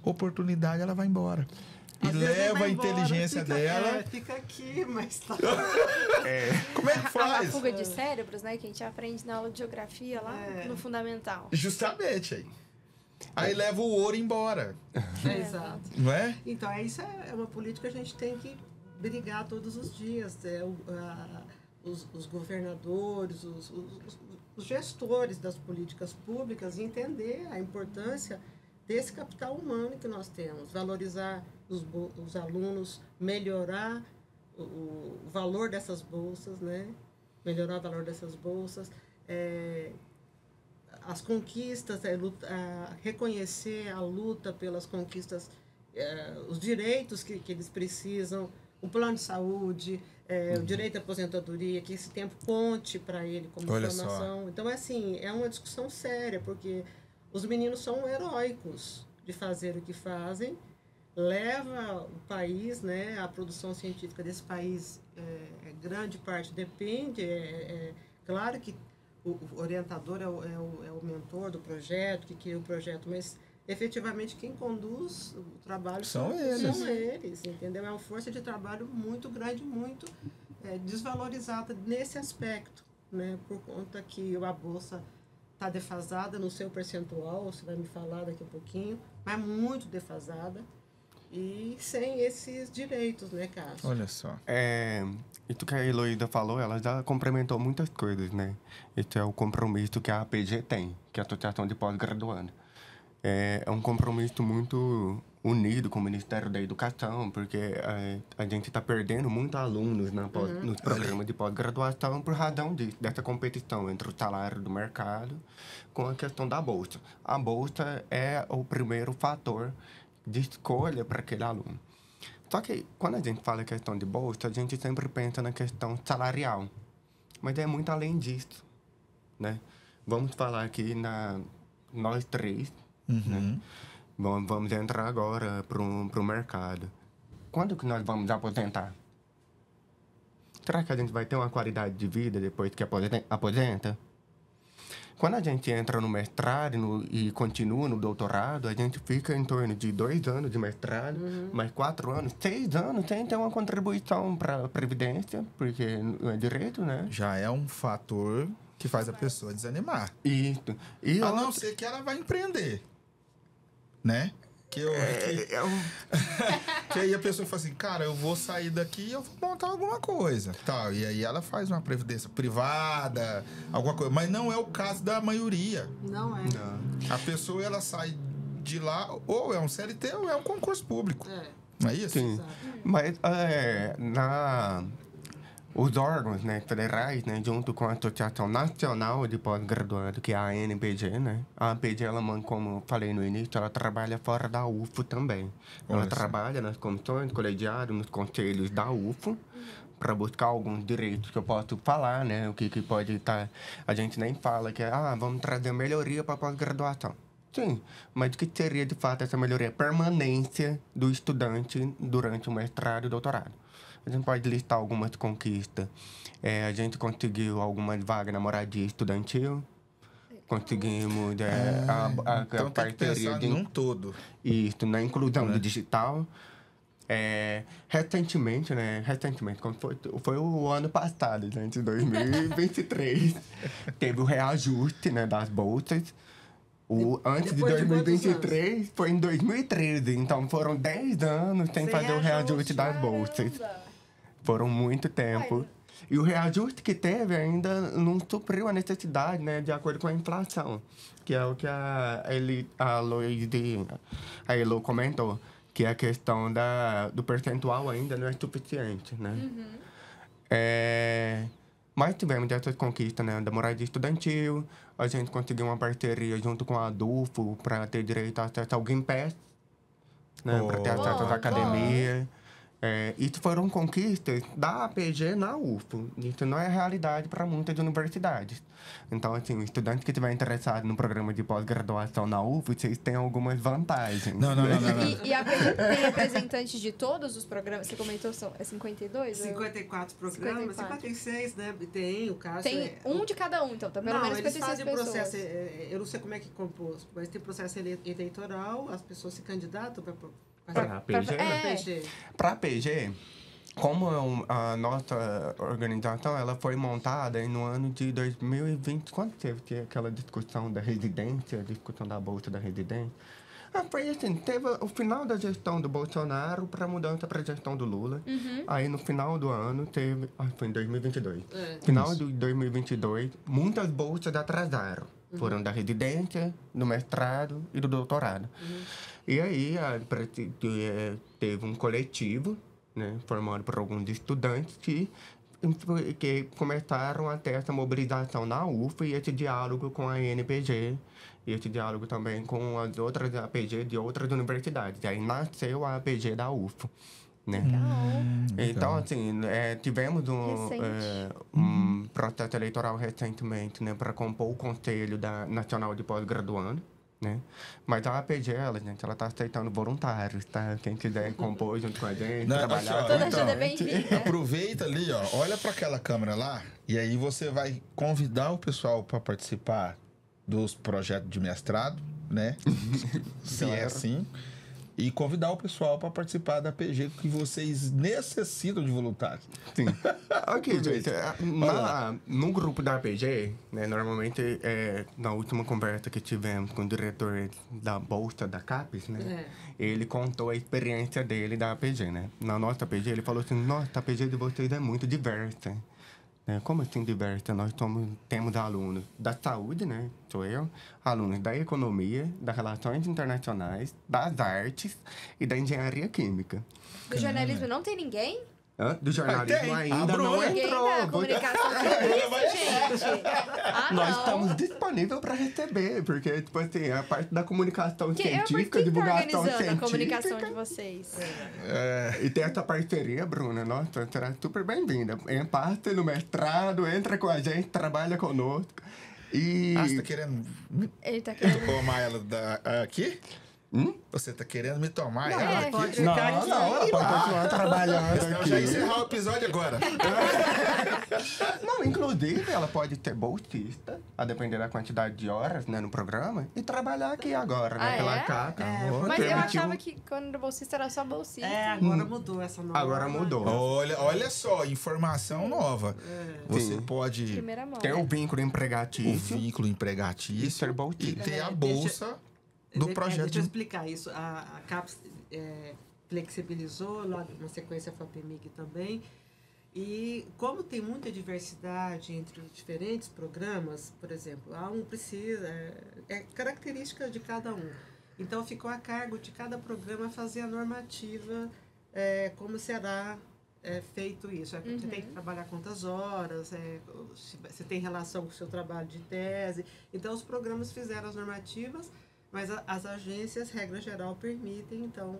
oportunidade, ela vai embora. E leva a inteligência dela. Fica aqui, mas tá. Como é que faz? A fuga de cérebros, né? Que a gente aprende na aula de geografia lá no fundamental. Justamente aí. Aí leva o ouro embora. Exato. Não é? Então, isso é uma política que a gente tem que brigar todos os dias. Os governadores, os gestores das políticas públicas entender a importância desse capital humano que nós temos, valorizar os alunos, melhorar o valor dessas bolsas, né? Melhorar o valor dessas bolsas, as conquistas, reconhecer a luta pelas conquistas, os direitos que eles precisam, o plano de saúde, o direito à aposentadoria, que esse tempo conte para ele como formação. Então, assim, é uma discussão séria, porque os meninos são heróicos de fazer o que fazem, leva o país, né, a produção científica desse país, grande parte depende, claro que o orientador é o mentor do projeto, que cria o projeto, mas efetivamente quem conduz o trabalho são eles, entendeu? É uma força de trabalho muito grande, muito desvalorizada nesse aspecto, né, por conta que a bolsa está defasada no seu percentual, você vai me falar daqui a pouquinho, mas muito defasada e sem esses direitos, né, Cássio? Olha só. Isso que a Heloísa falou, ela já complementou muitas coisas, né? Esse é o compromisso que a APG tem, que é a Associação de Pós-Graduando. É um compromisso muito unido com o Ministério da Educação, porque a gente está perdendo muitos alunos nos programas de pós-graduação por razão dessa competição entre o salário do mercado com a questão da bolsa. A bolsa é o primeiro fator de escolha para aquele aluno. Só que, quando a gente fala em questão de bolsa, a gente sempre pensa na questão salarial. Mas é muito além disso, né? Vamos falar aqui nós três, né? Vamos entrar agora para o mercado. Quando que nós vamos aposentar? Será que a gente vai ter uma qualidade de vida depois que aposenta? Quando a gente entra no mestrado e continua no doutorado, a gente fica em torno de 2 anos de mestrado, mais 4 anos, 6 anos sem ter uma contribuição para a Previdência, porque não é direito, né? Já é um fator que faz a pessoa desanimar. Isso. A não ser que ela vai empreender, né? Que aí a pessoa fala assim, cara, eu vou sair daqui e eu vou montar alguma coisa. Tal. E aí ela faz uma previdência privada, alguma coisa. Mas não é o caso da maioria. Não é. A pessoa, ela sai de lá, ou é um CLT ou é um concurso público. Não é isso? Sim. Mas os órgãos, né, federais, né, junto com a Associação Nacional de Pós-Graduado, que é a ANPG, né? A ANPG, ela, como eu falei no início, ela trabalha fora da UFO também. Ela trabalha nas comissões, colegiados, nos conselhos da UFO, para buscar alguns direitos que eu posso falar, né? O que pode estar... A gente nem fala que vamos trazer melhoria para a pós-graduação. Sim, mas o que seria, de fato, essa melhoria? Permanência do estudante durante o mestrado e doutorado. A gente pode listar algumas conquistas. A gente conseguiu algumas vagas na moradia estudantil. Conseguimos então a parceria de num todo. Isso, na inclusão do digital. Recentemente, como foi o ano passado, gente, 2023, teve o reajuste, né, das bolsas. Antes de 2023 foi em 2013, então foram 10 anos sem fazer o reajuste das bolsas. Foram muito tempo. E o reajuste que teve ainda não supriu a necessidade, né, de acordo com a inflação, que é o que a Elo comentou, que a questão do percentual ainda não é suficiente, né? Mas tivemos essas conquistas, né, da moradia estudantil. A gente conseguiu uma parceria junto com a ADUFO para ter direito a acesso ao Gimpass, né, para ter acesso às academias. Isso foram conquistas da APG na UFO. Isso não é realidade para muitas universidades. Então, assim, o estudante que estiver interessado no programa de pós-graduação na UFO, vocês têm algumas vantagens. Não. E a APG tem representantes de todos os programas? Você comentou, é 52? 54 programas, 56, né? Tem o caso... Tem um de cada um, então, tá? Pelo menos 56 fazem pessoas. Processo, eu não sei como é que compôs, mas tem processo eleitoral, as pessoas se candidatam para a PG. Para a PG, como a nossa organização ela foi montada no ano de 2020, quando teve aquela discussão da residência, a discussão da bolsa da residência, foi assim, teve o final da gestão do Bolsonaro para mudança para a gestão do Lula. Aí no final do ano teve, foi em 2022. Final de 2022, muitas bolsas atrasaram. Foram da residência, do mestrado e do doutorado. E aí teve um coletivo, né, formado por alguns estudantes que começaram a ter essa mobilização na UFO e esse diálogo com a ANPG e esse diálogo também com as outras APG de outras universidades. E aí nasceu a APG da UFO. Né? Então, assim, tivemos um processo eleitoral recentemente, né, para compor o Conselho Nacional de Pós-Graduando, né? Mas a APG, ela está aceitando voluntários, tá? Quem quiser compor junto com a gente, trabalhar... Toda ajuda é bem-vinda. Aproveita ali, ó, olha para aquela câmera lá, e aí você vai convidar o pessoal para participar dos projetos de mestrado, né? Se é assim... E convidar o pessoal para participar da PG, que vocês necessitam de voluntários. Sim. Ok, gente. No grupo da PG, né, normalmente, na última conversa que tivemos com o diretor da Bolsa da CAPES, né, ele contou a experiência dele da PG, né? Na nossa PG, ele falou assim, nossa, a PG de vocês é muito diversa. Como assim diversa? Nós temos alunos da saúde, né? Sou eu. Alunos da economia, das relações internacionais, das artes e da engenharia química. Do jornalismo não tem ninguém? Do jornalismo ainda não entrou. Da comunicação gente. Nós estamos disponíveis para receber, porque, tipo assim, a parte da comunicação científica, divulgação científica... a comunicação de vocês. E tem essa parceria, Bruna, nossa, será super bem-vinda. Parte no mestrado, entra com a gente, trabalha conosco. Você tá querendo... Ele tá querendo... tomar ela aqui? Você tá querendo me tomar ela aqui? Pode Não, ficar ela pode continuar trabalhando aqui. Já encerrar o episódio agora. Não, inclusive, ela pode ser bolsista, a depender da quantidade de horas, né, no programa, e trabalhar aqui agora, né, pela CAPES. Mas eu achava que quando era bolsista era só bolsista. Agora mudou essa nova. Agora mudou. Olha só, informação nova. Você pode Primeira mão. Ter o vínculo empregatício. o vínculo empregatício E ser bolsista. e ter a bolsa. do projeto. Deixa eu explicar isso. A CAPES flexibilizou, lá na sequência a FAPEMIG também. E como tem muita diversidade entre os diferentes programas, por exemplo, precisa, é característica de cada um. Então, ficou a cargo de cada programa fazer a normativa, como será feito isso. Você tem que trabalhar quantas horas, se você tem relação com o seu trabalho de tese. Então, os programas fizeram as normativas, mas as agências, regra geral, permitem, então,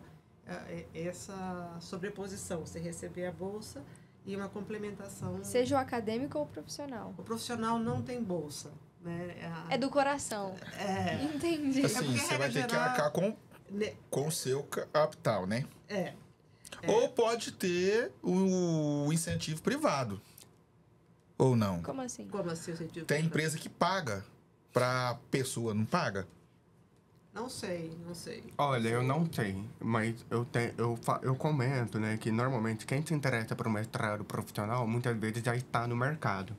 essa sobreposição, você receber a bolsa e uma complementação. Seja o acadêmico ou o profissional. O profissional não tem bolsa, né? É do coração. Entendi. Assim, você vai ter que arcar com o seu capital, né? Ou pode ter o incentivo privado. Ou não? Como assim? Como assim o incentivo Tem privado? empresa que paga pra pessoa, não paga? Não sei. Olha, eu não sei, mas eu comento, né, que normalmente quem se interessa por um mestrado profissional muitas vezes já está no mercado.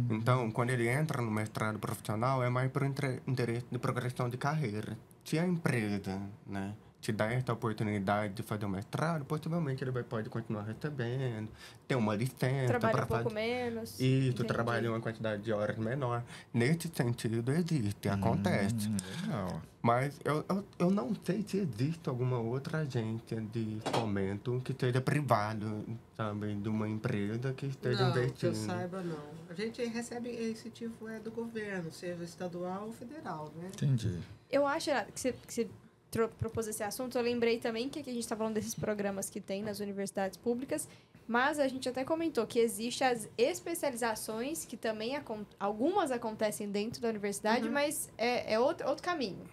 Então, quando ele entra no mestrado profissional, é mais por interesse de progressão de carreira. Se a empresa, né, te dá essa oportunidade de fazer um mestrado, possivelmente ele pode continuar recebendo, ter uma licença. Trabalha um pouco menos. Isso, Entendi. trabalha uma quantidade de horas menor. Nesse sentido, existe, acontece. Legal. Mas eu não sei se existe alguma outra agência de fomento que seja privado, sabe, de uma empresa que esteja Não, que investindo. eu saiba, não. A gente recebe incentivo do governo, seja estadual ou federal, né? Entendi. Eu acho que você propôs esse assunto, eu lembrei também que aqui a gente está falando desses programas que tem nas universidades públicas, mas a gente até comentou que existem as especializações, que também algumas acontecem dentro da universidade, mas é outro caminho.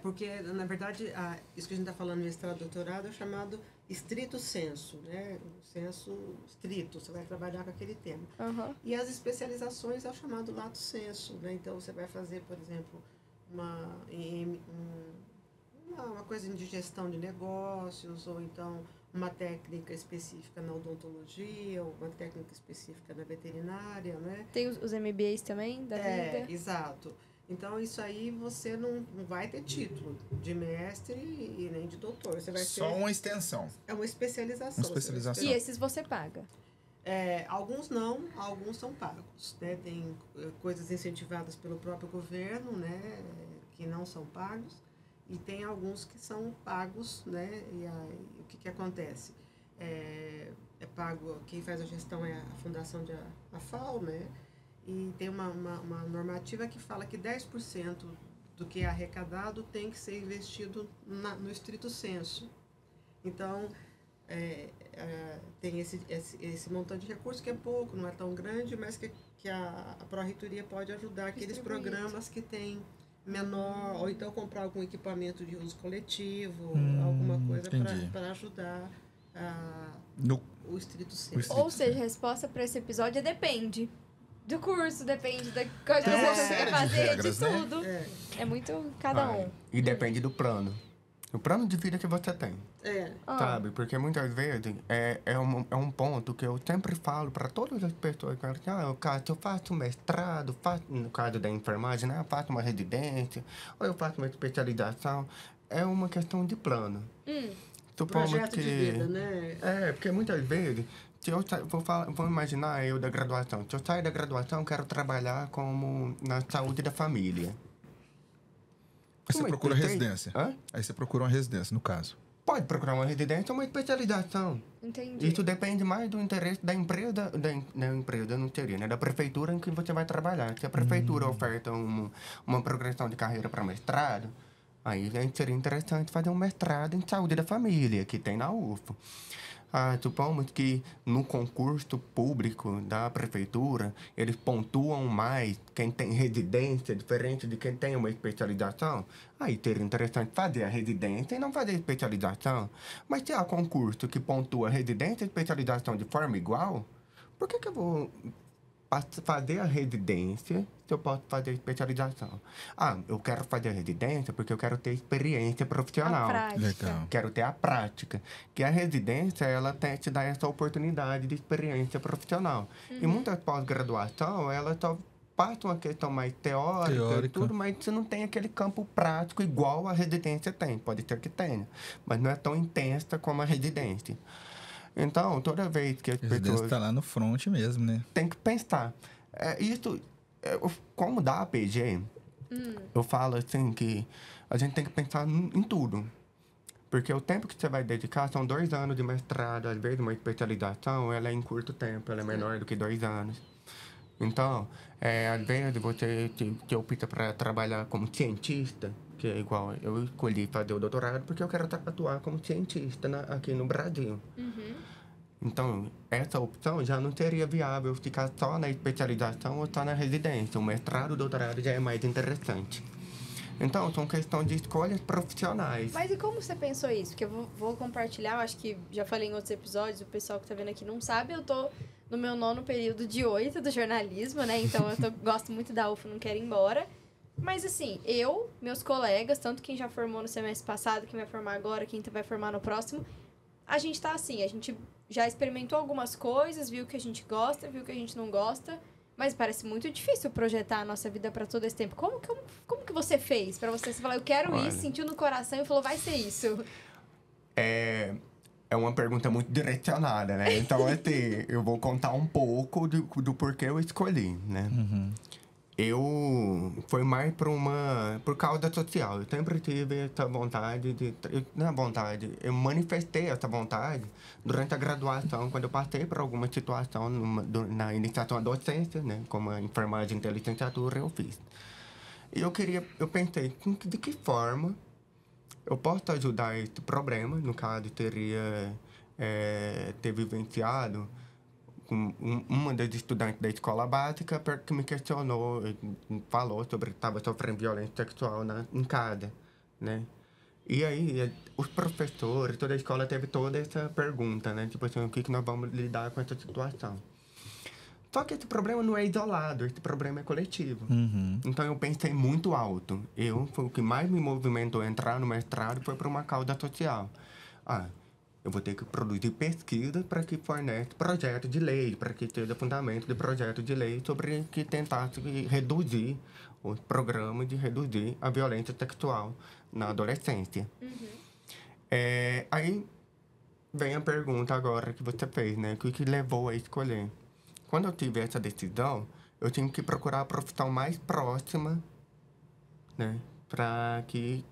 Porque, na verdade, isso que a gente está falando no mestrado e doutorado é chamado estrito sensu, né? O senso estrito, você vai trabalhar com aquele tema. E as especializações é o chamado lato sensu, né? Então, você vai fazer, por exemplo, uma coisa de gestão de negócios, ou então uma técnica específica na odontologia, ou uma técnica específica na veterinária, né? Tem os MBAs também, da vida. Exato. Então, isso aí você não vai ter título de mestre e nem de doutor. Você vai Só ter... uma extensão. É uma especialização. Uma especialização. E esses você paga? Alguns não, alguns são pagos, né? Tem coisas incentivadas pelo próprio governo, né? Que não são pagos. E tem alguns que são pagos, né? E aí, o que acontece? É pago, quem faz a gestão é a fundação a FAO, né? E tem uma normativa que fala que 10% do que é arrecadado tem que ser investido no estrito sensu. Então, tem esse montante de recursos que é pouco, não é tão grande, mas que a Pró-Reitoria pode ajudar aqueles programas que têm menor, ou então comprar algum equipamento de uso coletivo, alguma coisa para ajudar o estrito sensu. Ou seja, a resposta para esse episódio depende do curso, depende da coisa que você quer fazer, regras, de tudo. né? É muito cada um. E depende do plano. O plano de vida que você tem. Sabe? Porque muitas vezes é um ponto que eu sempre falo para todas as pessoas que eu faço um mestrado, no caso da enfermagem, né? Eu faço uma residência, ou eu faço uma especialização. É uma questão de plano. Projeto de vida, né? Porque muitas vezes, se eu vou imaginar eu da graduação. Se eu sair da graduação, eu quero trabalhar na saúde da família. Aí você procura residência. Aí você procura uma residência, no caso. Pode procurar uma residência ou uma especialização. Entendi. Isso depende mais do interesse da empresa, não teria, né? Da prefeitura em que você vai trabalhar. Se a prefeitura oferta uma progressão de carreira para mestrado, aí seria interessante fazer um mestrado em saúde da família, que tem na UFO. Supomos que no concurso público da prefeitura, eles pontuam mais quem tem residência, diferente de quem tem uma especialização. Aí seria interessante fazer a residência e não fazer a especialização. Mas se há concurso que pontua residência e especialização de forma igual, por que eu vou fazer a residência se eu posso fazer a especialização? Eu quero fazer a residência porque eu quero ter experiência profissional. A prática. Legal. Quero ter a prática. Que a residência, ela te dá essa oportunidade de experiência profissional. E muitas pós-graduação, ela só passa uma questão mais teórica. E tudo, mas você não tem aquele campo prático igual a residência tem. Pode ser que tenha, mas não é tão intensa como a residência. Então, toda vez que as pessoas... está lá no front mesmo, né? Tem que pensar. Como dá a PG, eu falo assim que a gente tem que pensar em tudo. Porque o tempo que você vai dedicar são 2 anos de mestrado, às vezes uma especialização, ela é em curto tempo, ela é menor do que 2 anos. Então, às vezes você que opta para trabalhar como cientista, que é igual, eu escolhi fazer o doutorado porque eu quero atuar como cientista aqui no Brasil. Então, essa opção já não seria viável ficar só na especialização ou só na residência. O mestrado, o doutorado já é mais interessante. Então, são questões de escolhas profissionais. Mas e como você pensou isso? Porque eu vou compartilhar, eu acho que já falei em outros episódios, o pessoal que tá vendo aqui não sabe, eu tô no meu 9º período de 8 do jornalismo, né? Então, gosto muito da UFO, não quero ir embora. Mas, assim, meus colegas, tanto quem já formou no semestre passado, quem vai formar agora, quem vai formar no próximo, a gente tá assim, a gente já experimentou algumas coisas, viu o que a gente gosta, viu o que a gente não gosta, mas parece muito difícil projetar a nossa vida para todo esse tempo. Como que você fez? Para você falar, eu quero isso, sentiu no coração e falou, vai ser isso. É uma pergunta muito direcionada, né? Então, assim, eu vou contar um pouco do porquê eu escolhi, né? Foi mais por causa social. Eu sempre tive essa vontade eu manifestei essa vontade durante a graduação, quando eu passei por alguma situação na iniciação à docência, né? Como a enfermagem de licenciatura, eu fiz. E eu pensei, de que forma eu posso ajudar esse problema? No caso, teria ter vivenciado uma das estudantes da escola básica que me questionou, falou sobre que estava sofrendo violência sexual em casa, né? E aí, os professores, toda a escola teve toda essa pergunta, né? Tipo assim, o que nós vamos lidar com essa situação? Só que esse problema não é isolado, esse problema é coletivo. Então, eu pensei muito alto. Foi o que mais me movimentou a entrar no mestrado foi por uma causa social. Eu vou ter que produzir pesquisa para que fornece projeto de lei, para que seja fundamento de projeto de lei sobre que tentasse reduzir os programas de reduzir a violência sexual na adolescência. Aí vem a pergunta agora que você fez, né? O que levou a escolher? Quando eu tive essa decisão, eu tinha que procurar a profissão mais próxima, né? Para que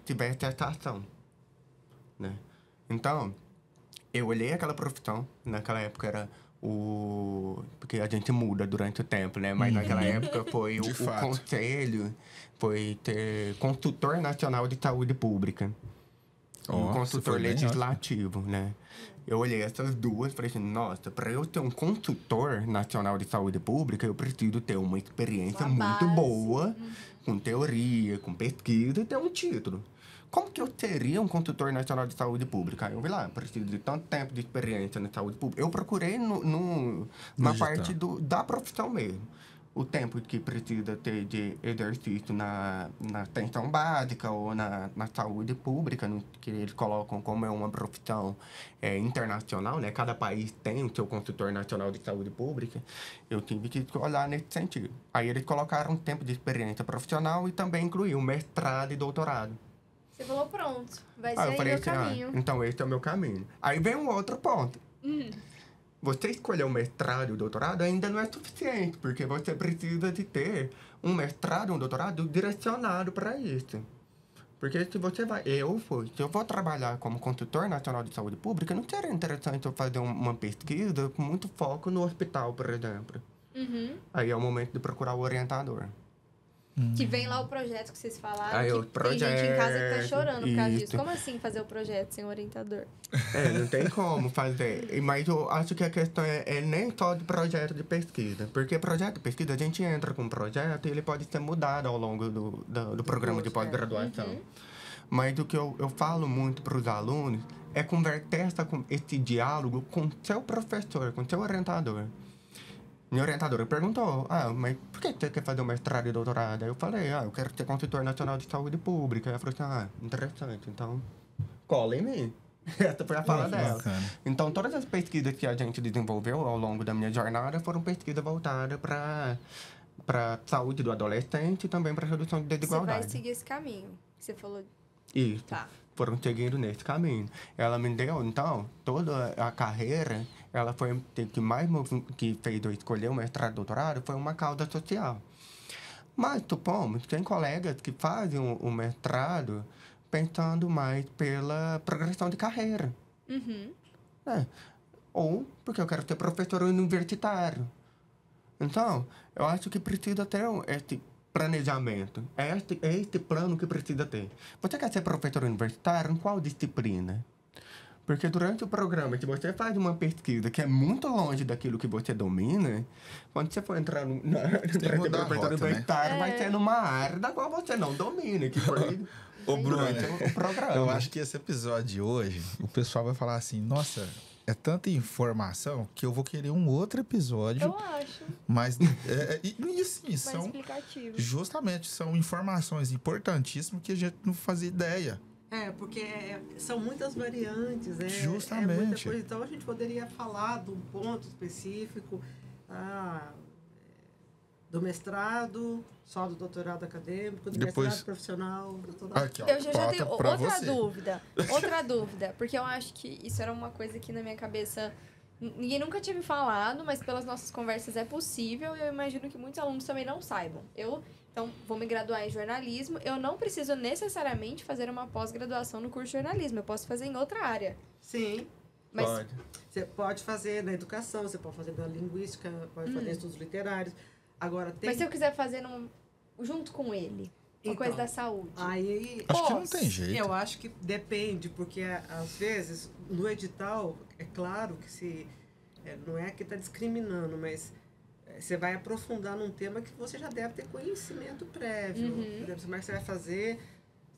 tivesse essa ação, né? Então, eu olhei aquela profissão, naquela época era porque a gente muda durante o tempo, né? Mas naquela época foi o conselho, foi ter consultor nacional de saúde pública. Um consultor legislativo, né? Eu olhei essas duas e falei assim, nossa, para eu ter um consultor nacional de saúde pública, eu preciso ter uma experiência muito boa, com teoria, com pesquisa e ter um título. Como que eu teria um consultor nacional de saúde pública? Eu vi lá, preciso de tanto tempo de experiência na saúde pública. Eu procurei na parte da profissão mesmo. O tempo que precisa ter de exercício na atenção básica ou na saúde pública, que eles colocam como é uma profissão internacional, né? Cada país tem o seu consultor nacional de saúde pública. Eu tive que olhar nesse sentido. Aí eles colocaram um tempo de experiência profissional e também incluíram mestrado e doutorado. Você falou, pronto, vai ser aí falei meu caminho. Então, esse é o meu caminho. Aí vem um outro ponto. Você escolher o mestrado e o doutorado ainda não é suficiente, porque você precisa de ter um mestrado e um doutorado direcionado para isso. Porque se você vai... se eu vou trabalhar como consultor nacional de saúde pública, não seria interessante eu fazer uma pesquisa com muito foco no hospital, por exemplo. Aí é o momento de procurar o orientador. Que vem lá o projeto que vocês falaram, Aí, tem gente em casa que tá chorando por causa disso. Como assim fazer o projeto sem orientador? Não tem como fazer. Mas eu acho que a questão é nem só de projeto de pesquisa. Porque projeto de pesquisa, a gente entra com um projeto e ele pode ser mudado ao longo do programa de pós-graduação. Mas o que eu falo muito para os alunos é converter esse diálogo com seu professor, com seu orientador. Minha orientadora perguntou, mas por que você quer fazer um mestrado e doutorado? Aí eu falei, eu quero ser consultor nacional de saúde pública. Ela falou assim, interessante, então cola em mim. Essa foi a fala dela. Bacana. Então, todas as pesquisas que a gente desenvolveu ao longo da minha jornada foram pesquisas voltadas para para saúde do adolescente e também para redução de Você desigualdade. vai seguir esse caminho. Você falou. Isso. Tá. Foram seguindo nesse caminho. Ela me deu, então, toda a carreira, ela foi que mais que fez eu escolher o mestrado e doutorado foi uma causa social. Mas, supomos, tem colegas que fazem o mestrado pensando mais pela progressão de carreira. Uhum. Ou porque eu quero ser professor universitário. Então, eu acho que precisa ter esse planejamento. É este plano que precisa ter. Você quer ser professor universitário em qual disciplina? Porque durante o programa, se você faz uma pesquisa que é muito longe daquilo que você domina, quando você for entrar para ser professor universitário, vai ser numa área da qual você não domina, que foi Ô, Bruno, o programa. eu acho que esse episódio de hoje, o pessoal vai falar assim, nossa, é tanta informação que eu vou querer um outro episódio. Eu acho. Mas, e assim, Mais são... explicativo. Justamente, são informações importantíssimas que a gente não fazia ideia. Porque são muitas variantes, né? Justamente. É muita coisa. Então, a gente poderia falar de um ponto específico do mestrado, só do doutorado acadêmico, do mestrado profissional, doutorado... Aqui, ó, Eu já tenho outra você. dúvida. Outra dúvida. Porque eu acho que isso era uma coisa que na minha cabeça... Ninguém nunca tinha me falado, mas pelas nossas conversas é possível. E eu imagino que muitos alunos também não saibam. Então, vou me graduar em jornalismo. Eu não preciso necessariamente fazer uma pós-graduação no curso de jornalismo. Eu posso fazer em outra área. Sim. Mas Pode. Você pode fazer na educação, você pode fazer na linguística, pode fazer em estudos literários. Agora, Mas se eu quiser fazer junto com ele, uma coisa da saúde. Aí, Acho que não tem jeito. Eu acho que depende, porque às vezes no edital, é claro que não é que está discriminando, mas você vai aprofundar num tema que você já deve ter conhecimento prévio. Por exemplo, como é que você vai fazer,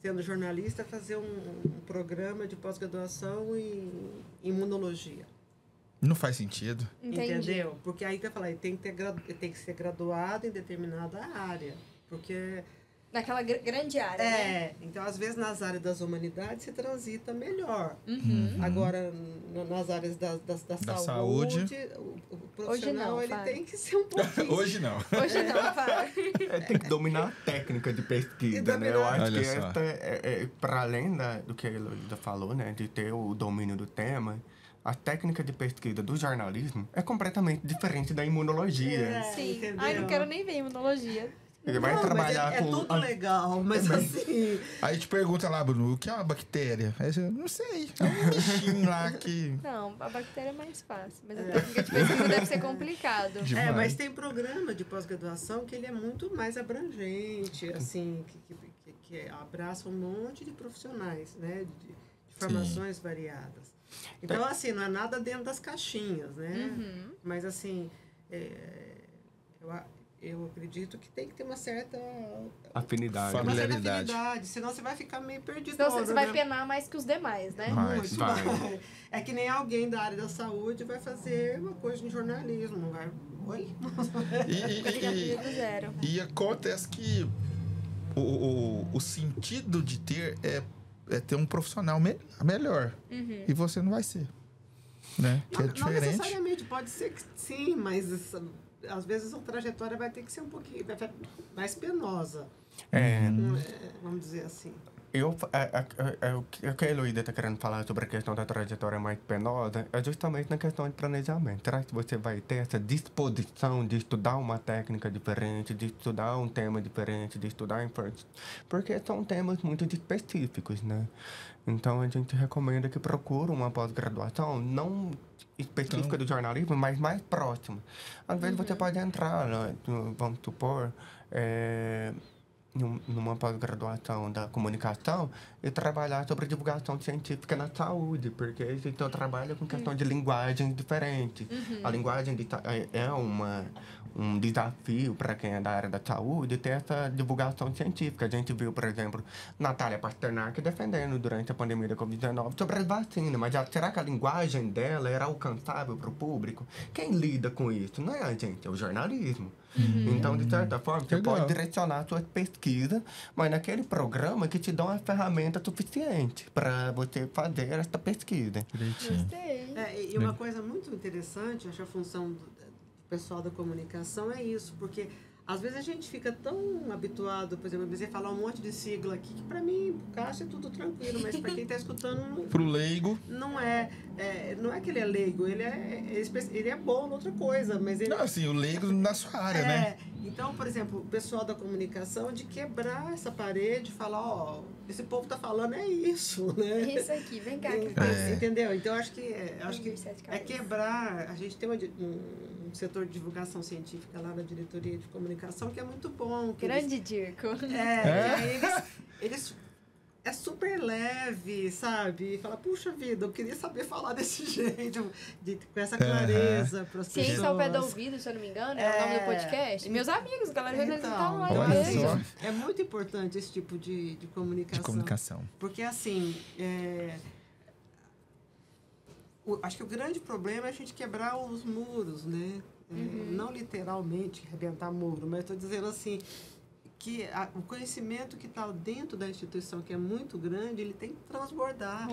sendo jornalista, fazer um programa de pós-graduação em imunologia. Não faz sentido. Entendi. Entendeu? Porque aí que eu falei, tem que ser graduado em determinada área. Porque... Naquela grande área, né? Então às vezes nas áreas das humanidades se transita melhor. Uhum. Agora, nas áreas da saúde, o profissional ele tem que ser um pouquinho... Hoje não. Hoje não, vai. Tem que dominar a técnica de pesquisa, né? Eu acho que esta, para além do que a Heloísa falou, né? De ter o domínio do tema, a técnica de pesquisa do jornalismo é completamente diferente da imunologia. Sim. Entendeu? Ai, não quero nem ver imunologia. Ele vai trabalhar mas com... tudo legal, mas assim... Aí te pergunta lá, Bruno, o que é uma bactéria? Aí você, não sei, é um bichinho lá que... Não, a bactéria é mais fácil, mas a técnica de pesquisa deve ser complicado. Demais. Mas tem programa de pós-graduação que ele é muito mais abrangente, assim, que abraça um monte de profissionais, né? De formações variadas. Então, assim, não é nada dentro das caixinhas, né? Mas, assim, eu acredito que tem que ter uma certa afinidade. Familiaridade. Senão você vai ficar meio perdido. Então você vai penar mais que os demais, né? Mas vai. É que nem alguém da área da saúde vai fazer uma coisa em jornalismo, não vai... Oi? Do zero. E acontece que o sentido de ter é ter um profissional melhor. E você não vai ser. Né? Que é Não diferente. necessariamente, pode ser que sim, mas às vezes a trajetória vai ter que ser um pouquinho mais penosa. Vamos dizer assim. O que a Heloísa está querendo falar sobre a questão da trajetória mais penosa é justamente na questão de planejamento. Será que você vai ter essa disposição de estudar uma técnica diferente, de estudar um tema diferente, de estudar... Porque são temas muito específicos, né? Então, a gente recomenda que procure uma pós-graduação não específica do jornalismo, mas mais próxima. Às vezes você pode entrar, vamos supor... numa pós-graduação da comunicação e trabalhar sobre divulgação científica na saúde, porque esse seu trabalho é com questão de linguagens diferentes. A linguagem é um desafio para quem é da área da saúde ter essa divulgação científica. A gente viu, por exemplo, Natália Pasternak defendendo durante a pandemia da Covid-19 sobre as vacinas, mas será que a linguagem dela era alcançável para o público? Quem lida com isso? Não é a gente, é o jornalismo. Então, de certa forma, você pode direcionar a sua pesquisa, mas naquele programa que te dá uma ferramenta suficiente para você fazer essa pesquisa. Gostei. E uma coisa muito interessante, acho a função do pessoal da comunicação é isso, porque Às vezes a gente fica tão habituado, por exemplo, você falar um monte de sigla aqui, que para mim, pro Cássio é tudo tranquilo, mas para quem está escutando... Pro leigo. Não é que ele é leigo, ele é bom em outra coisa, mas ele... Não, assim, o leigo na sua área, né? Então, por exemplo, o pessoal da comunicação, de quebrar essa parede, falar, ó, esse povo tá falando é isso, né? Isso aqui, vem cá. Entendeu? Então, acho que é quebrar... A gente tem um setor de divulgação científica lá na diretoria de comunicação que é muito bom. Grande Dirco. Eles é super leve, sabe? E fala, puxa vida, eu queria saber falar desse jeito, com essa clareza para as pessoas. Ciência ao pé do ouvido, se eu não me engano, é o nome do podcast. Meus amigos, galera, então, lá. É muito importante esse tipo de comunicação. De comunicação. Porque, assim, acho que o grande problema é a gente quebrar os muros, né? Não literalmente arrebentar muro, mas estou dizendo assim... que o conhecimento que está dentro da instituição, que é muito grande, ele tem que transbordar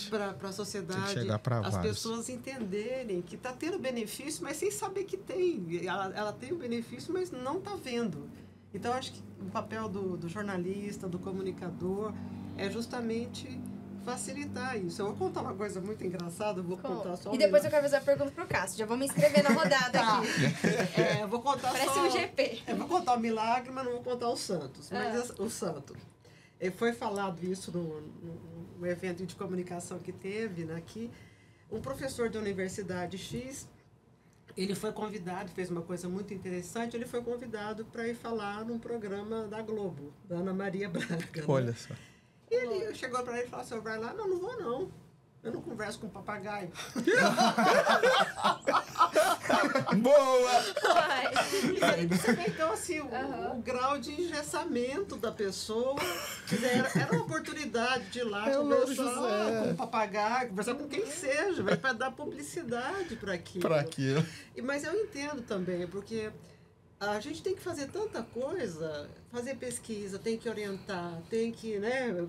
para a sociedade, chegar pra as vários. pessoas entenderem que está tendo benefício, mas sem saber que tem. Ela tem o benefício, mas não está vendo. Então, acho que o papel do jornalista, do comunicador, é justamente facilitar isso. Eu vou contar uma coisa muito engraçada, contar só E depois eu quero fazer a pergunta pro Cássio. Já vou me inscrever na rodada aqui. Eu vou contar Parece um GP. Eu vou contar o milagre, mas não vou contar os santos. Mas o santo. Foi falado isso no evento de comunicação que teve aqui. Um professor da Universidade X, ele foi convidado, fez uma coisa muito interessante, ele foi convidado para ir falar num programa da Globo, da Ana Maria Braga. Olha só. E ele chegou para ele e falou assim, vai lá? Não vou não. Eu não converso com papagaio. Boa! Então, assim, o grau de engessamento da pessoa, quer dizer, era uma oportunidade de ir lá conversar com o papagaio, conversar com quem seja, para dar publicidade para aquilo. Mas eu entendo também, porque a gente tem que fazer tanta coisa, fazer pesquisa, tem que orientar, tem que, né,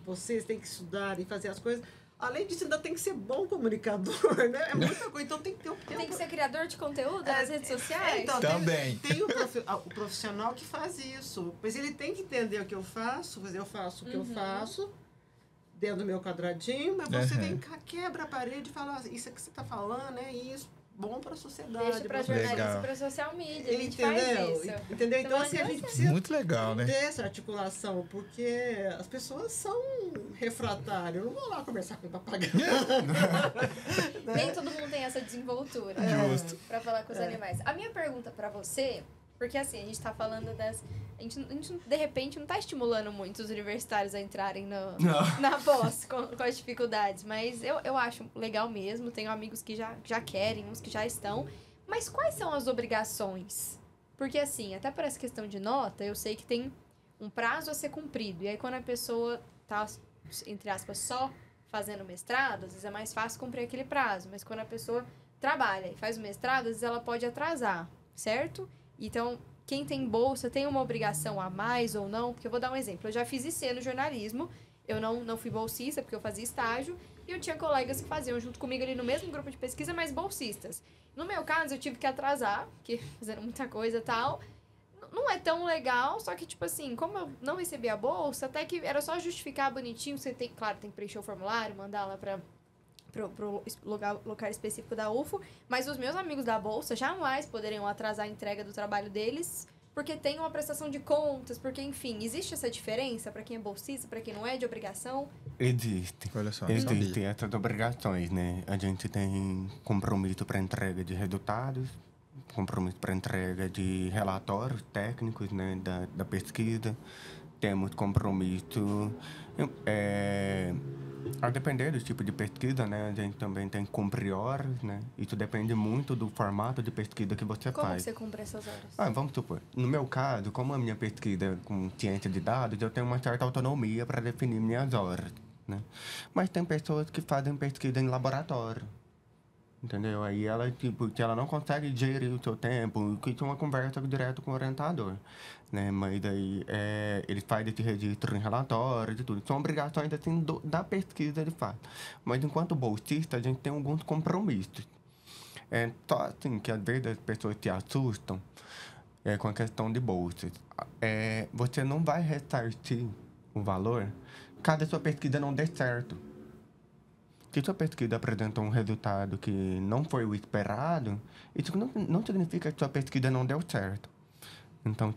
vocês têm que estudar e fazer as coisas. Além disso, ainda tem que ser bom comunicador, né? É muita coisa, então tem que ter o tempo. Tem que ser criador de conteúdo nas redes sociais? Então, também. Tem o profissional que faz isso, mas ele tem que entender o que eu faço, eu faço o que eu faço, dentro do meu quadradinho, mas você vem cá, quebra a parede e fala, isso que você está falando é isso. Bom para a sociedade. Deixa para jornalistas e para social media. A gente faz isso. Entendeu? Então, assim, a gente precisa muito legal, né? ter essa articulação, porque as pessoas são refratárias. Eu não vou lá conversar com o papagaio. Nem todo mundo tem essa desenvoltura para falar com os animais. A minha pergunta para você, porque assim, a gente está falando das... A gente, de repente, não está estimulando muito os universitários a entrarem na pós com as dificuldades, mas eu acho legal mesmo. Tenho amigos que já querem, uns que já estão. Mas quais são as obrigações? Porque, assim, até por essa questão de nota, eu sei que tem um prazo a ser cumprido. E aí, quando a pessoa está, entre aspas, só fazendo mestrado, às vezes é mais fácil cumprir aquele prazo. Mas quando a pessoa trabalha e faz o mestrado, às vezes ela pode atrasar, certo? Então... Quem tem bolsa tem uma obrigação a mais ou não? Porque eu vou dar um exemplo. Eu já fiz IC no jornalismo. Eu não fui bolsista porque eu fazia estágio. E eu tinha colegas que faziam junto comigo ali no mesmo grupo de pesquisa, mas bolsistas. No meu caso, eu tive que atrasar, porque fizeram muita coisa e tal. Não é tão legal, só que, tipo assim, como eu não recebi a bolsa, até que era só justificar bonitinho. Você tem, claro, tem que preencher o formulário, mandar lá pro lugar específico da UFO, mas os meus amigos da Bolsa jamais poderiam atrasar a entrega do trabalho deles, porque tem uma prestação de contas, porque, enfim, existe essa diferença para quem é bolsista, para quem não é, de obrigação? Existe. Olha só, Existem essas obrigações, né? A gente tem compromisso para entrega de resultados, compromisso para entrega de relatórios técnicos, né, da pesquisa. Temos compromisso... A depender do tipo de pesquisa, né, a gente também tem que cumprir horas, né? Isso depende muito do formato de pesquisa que você Como faz. você cumpre essas horas? Vamos supor, no meu caso, como a minha pesquisa é com ciência de dados, eu tenho uma certa autonomia para definir minhas horas, né? Mas tem pessoas que fazem pesquisa em laboratório, entendeu? Aí ela, tipo, que ela não consegue gerir o seu tempo, que tem uma conversa direto com o orientador, né? Mas aí ele faz esse registro em relatórios e tudo. São obrigações, assim, da pesquisa, de fato. Mas enquanto bolsista, a gente tem alguns compromissos. Só assim, que às vezes as pessoas se assustam. com a questão de bolsas. Você não vai ressarcir o valor caso a sua pesquisa não dê certo. Se sua pesquisa apresentou um resultado que não foi o esperado, isso não significa que sua pesquisa não deu certo. Então,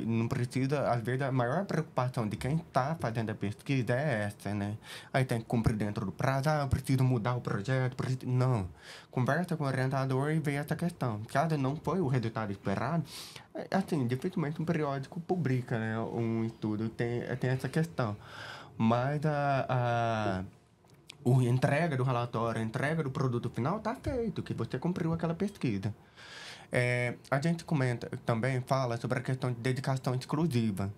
não precisa, às vezes, a maior preocupação de quem está fazendo a pesquisa é essa, né? Aí tem que cumprir dentro do prazo, eu preciso mudar o projeto, Não. Conversa com o orientador e vê essa questão. Caso não foi o resultado esperado, assim, dificilmente um periódico publica, né, um estudo, tem essa questão. Mas a entrega do relatório, a entrega do produto final está feito, que você cumpriu aquela pesquisa. A gente fala sobre a questão de dedicação exclusiva,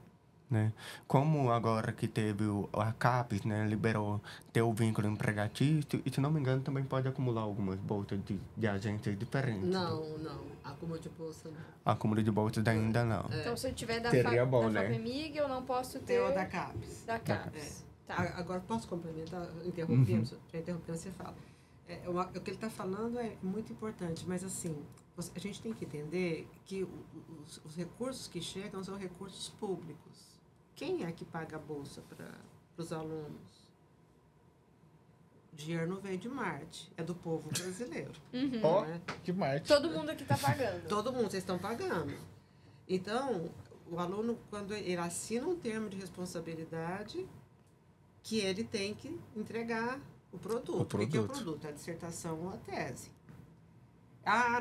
né? Como agora que teve a CAPES, né, liberou ter o vínculo empregatício, e se não me engano também pode acumular algumas bolsas de agências diferentes. Não. Acúmulo de bolsa não. Acúmulo de bolsas ainda não. Então, se eu tiver da FAPEMIG, eu não posso ter... Tem o da CAPES. Da CAPES. Tá. Agora, posso complementar? Interrompendo, você fala. O que ele está falando é muito importante, mas assim, a gente tem que entender que os recursos que chegam são recursos públicos. Quem é que paga a bolsa para os alunos? O dinheiro não veio de Marte, é do povo brasileiro. Né? De Marte. Todo mundo aqui está pagando. Todo mundo, vocês estão pagando. Então, o aluno, quando ele assina um termo de responsabilidade, que ele tem que entregar o produto. O que é o produto? A dissertação ou a tese.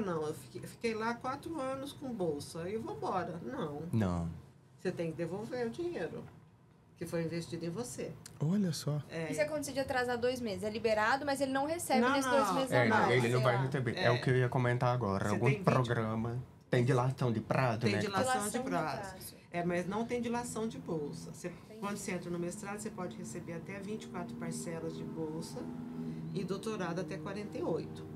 Não, eu fiquei lá 4 anos com bolsa, aí eu vou embora. Não. Você tem que devolver o dinheiro que foi investido em você. Olha só. E se acontecer de atrasar 2 meses? É liberado, mas ele não recebe nesses 2 meses a mais. Ele não vai receber. É o que eu ia comentar agora. Algum programa tem dilação de prazo, tem né? Tem dilação de prazo. Mas não tem dilação de bolsa. Quando você entra no mestrado, você pode receber até 24 parcelas de bolsa e doutorado até 48.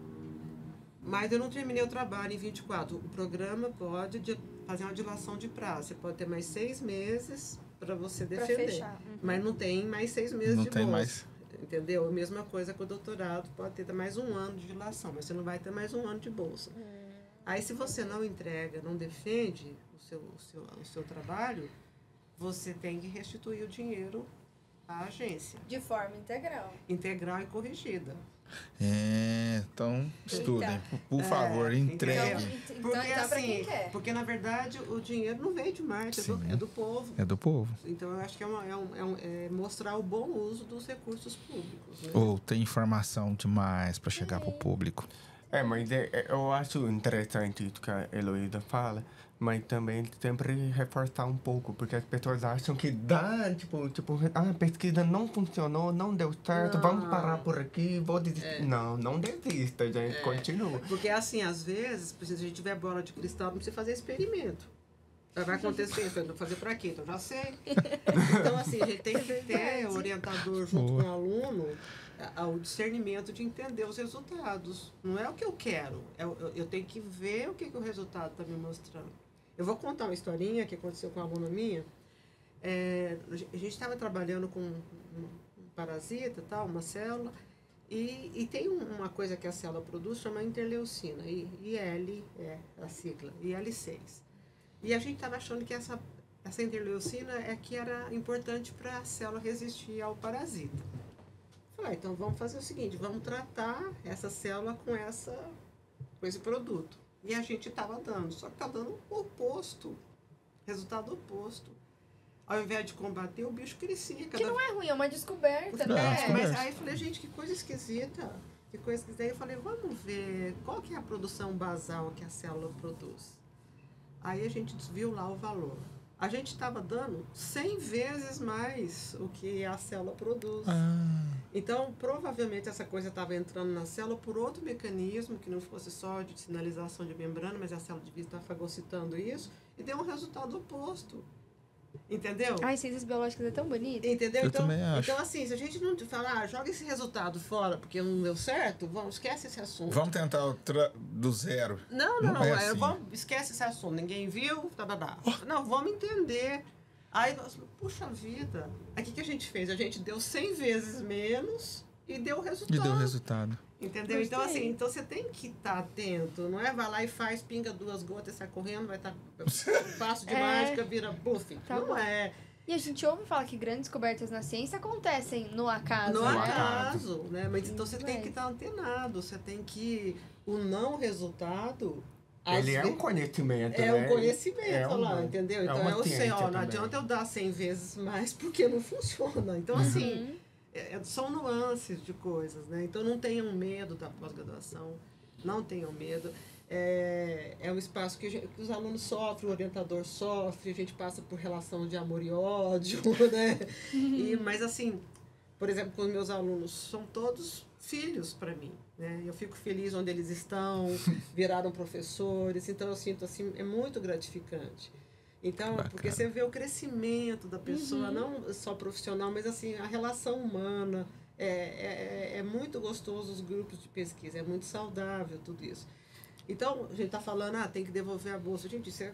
Mas eu não terminei o trabalho em 24. O programa pode fazer uma dilação de prazo. Você pode ter mais 6 meses para você defender. Pra fechar. Mas não tem mais 6 meses não de tem bolsa. Mais. Entendeu? A mesma coisa com o doutorado. Pode ter mais 1 ano de dilação, mas você não vai ter mais 1 ano de bolsa. Aí, se você não entrega, não defende o seu trabalho, você tem que restituir o dinheiro à agência. De forma integral. Integral e corrigida. Então, estudem. Por favor, entreguem. Porque, na verdade, o dinheiro não veio de Marte, é do povo. É do povo. Então, eu acho que é mostrar o bom uso dos recursos públicos. Né? Ou tem informação demais para chegar para o público. Mas eu acho interessante isso que a Heloísa fala, mas também sempre reforçar um pouco, porque as pessoas acham que dá, a pesquisa não funcionou, não deu certo, vamos parar por aqui, vou desistir. Não desista, gente, continua. Porque assim, às vezes, se a gente tiver bola de cristal, não precisa fazer experimento. Vai acontecer, eu vou fazer para quê? Então, já sei. Então, assim, a gente tem que ter o orientador junto com o aluno, o discernimento de entender os resultados. Não é o que eu quero, eu tenho que ver o que o resultado está me mostrando. Eu vou contar uma historinha que aconteceu com uma aluna minha. A gente estava trabalhando com um parasita, uma célula, e tem uma coisa que a célula produz, chama interleucina, IL é a sigla, IL6. E a gente estava achando que essa interleucina é que era importante para a célula resistir ao parasita. Falei, então vamos fazer o seguinte, vamos tratar essa célula com esse produto. E a gente estava dando, só que está dando o oposto, resultado oposto. Ao invés de combater, o bicho crescia. Que não é ruim, é uma descoberta, né? Mas aí eu falei, gente, que coisa esquisita. Aí eu falei, vamos ver qual que é a produção basal que a célula produz. Aí a gente viu lá o valor. A gente estava dando 100 vezes mais o que a célula produz. Então, provavelmente, essa coisa estava entrando na célula por outro mecanismo, que não fosse só de sinalização de membrana, mas a célula devia estar fagocitando isso, e deu um resultado oposto. Entendeu? Ciências biológicas é tão bonito. Entendeu? Eu também acho. Então, assim, se a gente não falar, joga esse resultado fora porque não deu certo, esquece esse assunto. Vamos tentar do zero. Não. Esquece esse assunto. Ninguém viu, Não, vamos entender. Aí nós, puxa vida. Aí o que a gente fez? A gente deu 100 vezes menos e deu resultado. E deu resultado. Entendeu? Então, assim, então você tem que estar atento. Não é vai lá e faz, pinga 2 gotas e sai correndo, vai estar um passo de mágica, vira buff. Tá não bom. é. E a gente ouve falar que grandes descobertas na ciência acontecem no acaso, No né? acaso, né? Mas então você tem Mas- que estar antenado. Você tem que... O não resultado... Ele é às um conhecimento, É né? um conhecimento É uma- lá, entendeu? é Então uma eu sei, ciência ó, não também. adianta eu dar 100 vezes mais porque não funciona. Então, assim, são nuances de coisas, né? Então não tenham medo da pós-graduação, não tenham medo. É um espaço que os alunos sofrem, o orientador sofre, a gente passa por relação de amor e ódio, né? Mas assim, por exemplo, com os meus alunos, são todos filhos para mim, né? Eu fico feliz onde eles estão, viraram professores, então eu sinto assim, é muito gratificante. Então, porque você vê o crescimento da pessoa, não só profissional, mas assim, a relação humana, é muito gostoso os grupos de pesquisa, é muito saudável tudo isso. Então, a gente está falando, tem que devolver a bolsa. Gente, isso é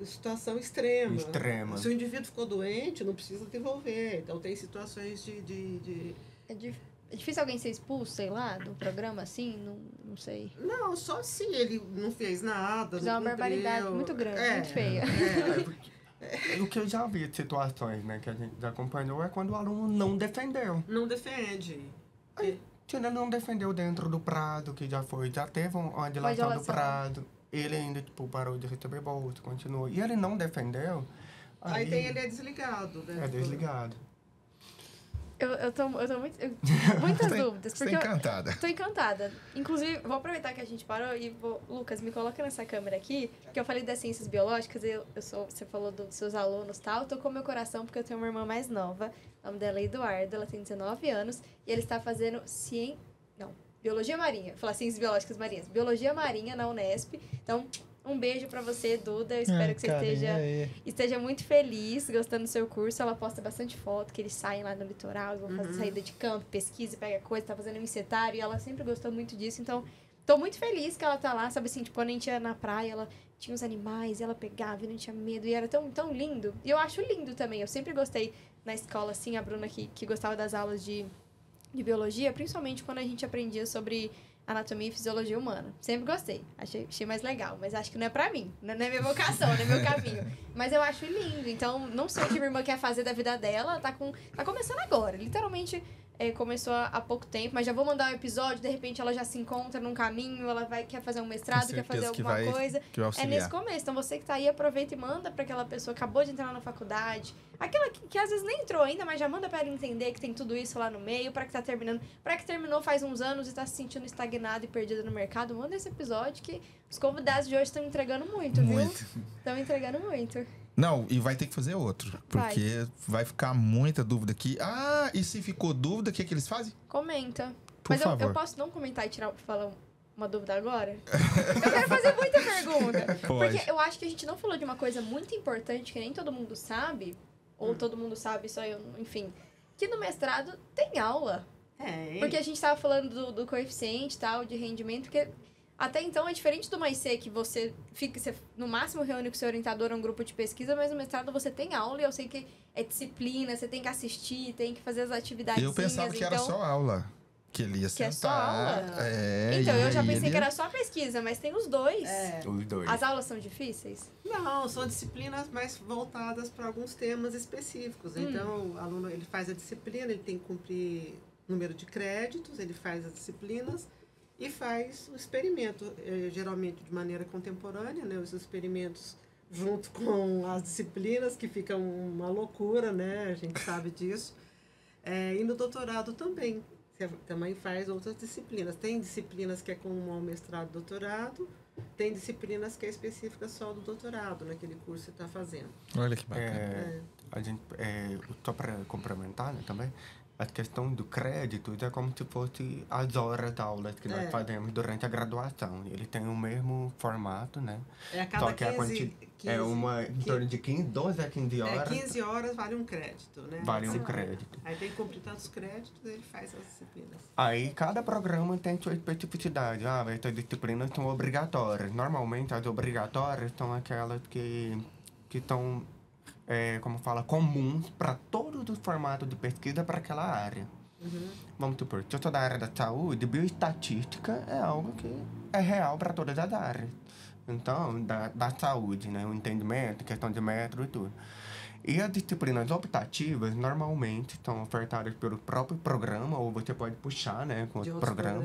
situação extrema. Extrema. Se o indivíduo ficou doente, não precisa devolver. Então, tem situações de... É difícil alguém ser expulso, sei lá, do programa assim? Não sei. Não, só se ele não fez nada, Mas é uma não cumpriu. barbaridade muito grande, muito feia. O que eu já vi de situações, né, que a gente já acompanhou é quando o aluno não defendeu. Não defende. Se ele não defendeu dentro do prazo, que já teve uma dilação do prazo, ele ainda, tipo, parou de receber bolsa, continuou. E ele não defendeu. Aí ele é desligado, né? É desligado. Eu tô muito... muitas dúvidas. Você tá encantada. Tô encantada. Inclusive, vou aproveitar que a gente parou e Lucas, me coloca nessa câmera aqui, que eu falei das ciências biológicas, você falou dos seus alunos e tal, tocou meu coração porque eu tenho uma irmã mais nova, o nome dela é Eduardo, ela tem 19 anos, e ele está fazendo biologia marinha, vou falar ciências biológicas marinhas, biologia marinha na Unesp, então... Um beijo pra você, Duda. Eu espero que você esteja muito feliz, gostando do seu curso. Ela posta bastante foto, que eles saem lá no litoral, vão fazer saída de campo, pesquisa, pega coisa, tá fazendo insetário. E ela sempre gostou muito disso. Então, tô muito feliz que ela tá lá, sabe assim, tipo, quando a gente ia na praia, ela tinha os animais, ela pegava e não tinha medo. E era tão, tão lindo. E eu acho lindo também. Eu sempre gostei na escola, assim, a Bruna que gostava das aulas de biologia, principalmente quando a gente aprendia sobre... anatomia e fisiologia humana. Sempre gostei. Achei mais legal. Mas acho que não é pra mim. Não é minha vocação, não é meu caminho. Mas eu acho lindo. Então, não sei o que minha irmã quer fazer da vida dela. Tá começando agora. Literalmente, começou há pouco tempo. Mas já vou mandar um episódio. De repente, ela já se encontra num caminho. Ela quer fazer um mestrado, quer fazer alguma coisa. É nesse começo. Então, você que tá aí, aproveita e manda pra aquela pessoa que acabou de entrar na faculdade. Aquela que às vezes nem entrou ainda, mas já manda pra ela entender que tem tudo isso lá no meio, pra que tá terminando. Pra que terminou faz uns anos e tá se sentindo estagnado e perdido no mercado. Manda esse episódio que os convidados de hoje estão entregando muito, viu? Estão entregando muito. Não, e vai ter que fazer outro. Porque vai ficar muita dúvida aqui. Ah, e se ficou dúvida, o que eles fazem? Comenta. Por mas favor. Eu posso não comentar e falar uma dúvida agora? Eu quero fazer muita pergunta. Pode. Porque eu acho que a gente não falou de uma coisa muito importante que nem todo mundo sabe. Ou todo mundo sabe, só eu, enfim. Que no mestrado tem aula. Porque a gente tava falando do coeficiente e tal, de rendimento, porque até então é diferente do mais C, que você no máximo reúne com o seu orientador um grupo de pesquisa, mas no mestrado você tem aula e eu sei que é disciplina, você tem que assistir, tem que fazer as atividades. Eu pensava que era só aula. Que ele ia sentar. Que é só aula? Então, eu já pensei que era só pesquisa, mas tem os dois. Os dois. As aulas são difíceis? Não, são disciplinas mais voltadas para alguns temas específicos. Então, o aluno ele faz a disciplina, ele tem que cumprir número de créditos, ele faz as disciplinas e faz o experimento, geralmente de maneira contemporânea, né? Os experimentos junto com as disciplinas, que fica uma loucura, né? A gente sabe disso. E no doutorado também. Você também faz outras disciplinas. Tem disciplinas que é como um mestrado e doutorado, tem disciplinas que é específica só do doutorado, naquele curso que você está fazendo. Olha que bacana. A gente, só para complementar, né, também, a questão do crédito é como se fosse as horas de aulas que nós fazemos durante a graduação. Ele tem o mesmo formato, né? A cada só que 15, em torno de 12 a 15 horas. 15 horas vale um crédito, né? Vale um crédito. Aí tem que cumprir tantos créditos, ele faz as disciplinas. Aí cada programa tem sua especificidade. Essas disciplinas são obrigatórias. Normalmente as obrigatórias são aquelas que estão, comuns para todos os formatos de pesquisa para aquela área. Vamos supor, se eu sou da área da saúde, bioestatística é algo que é real para todas as áreas. Então, da saúde, né? O entendimento, questão de método e tudo. E as disciplinas optativas, normalmente, são ofertadas pelo próprio programa, ou você pode puxar, né, com outro programa,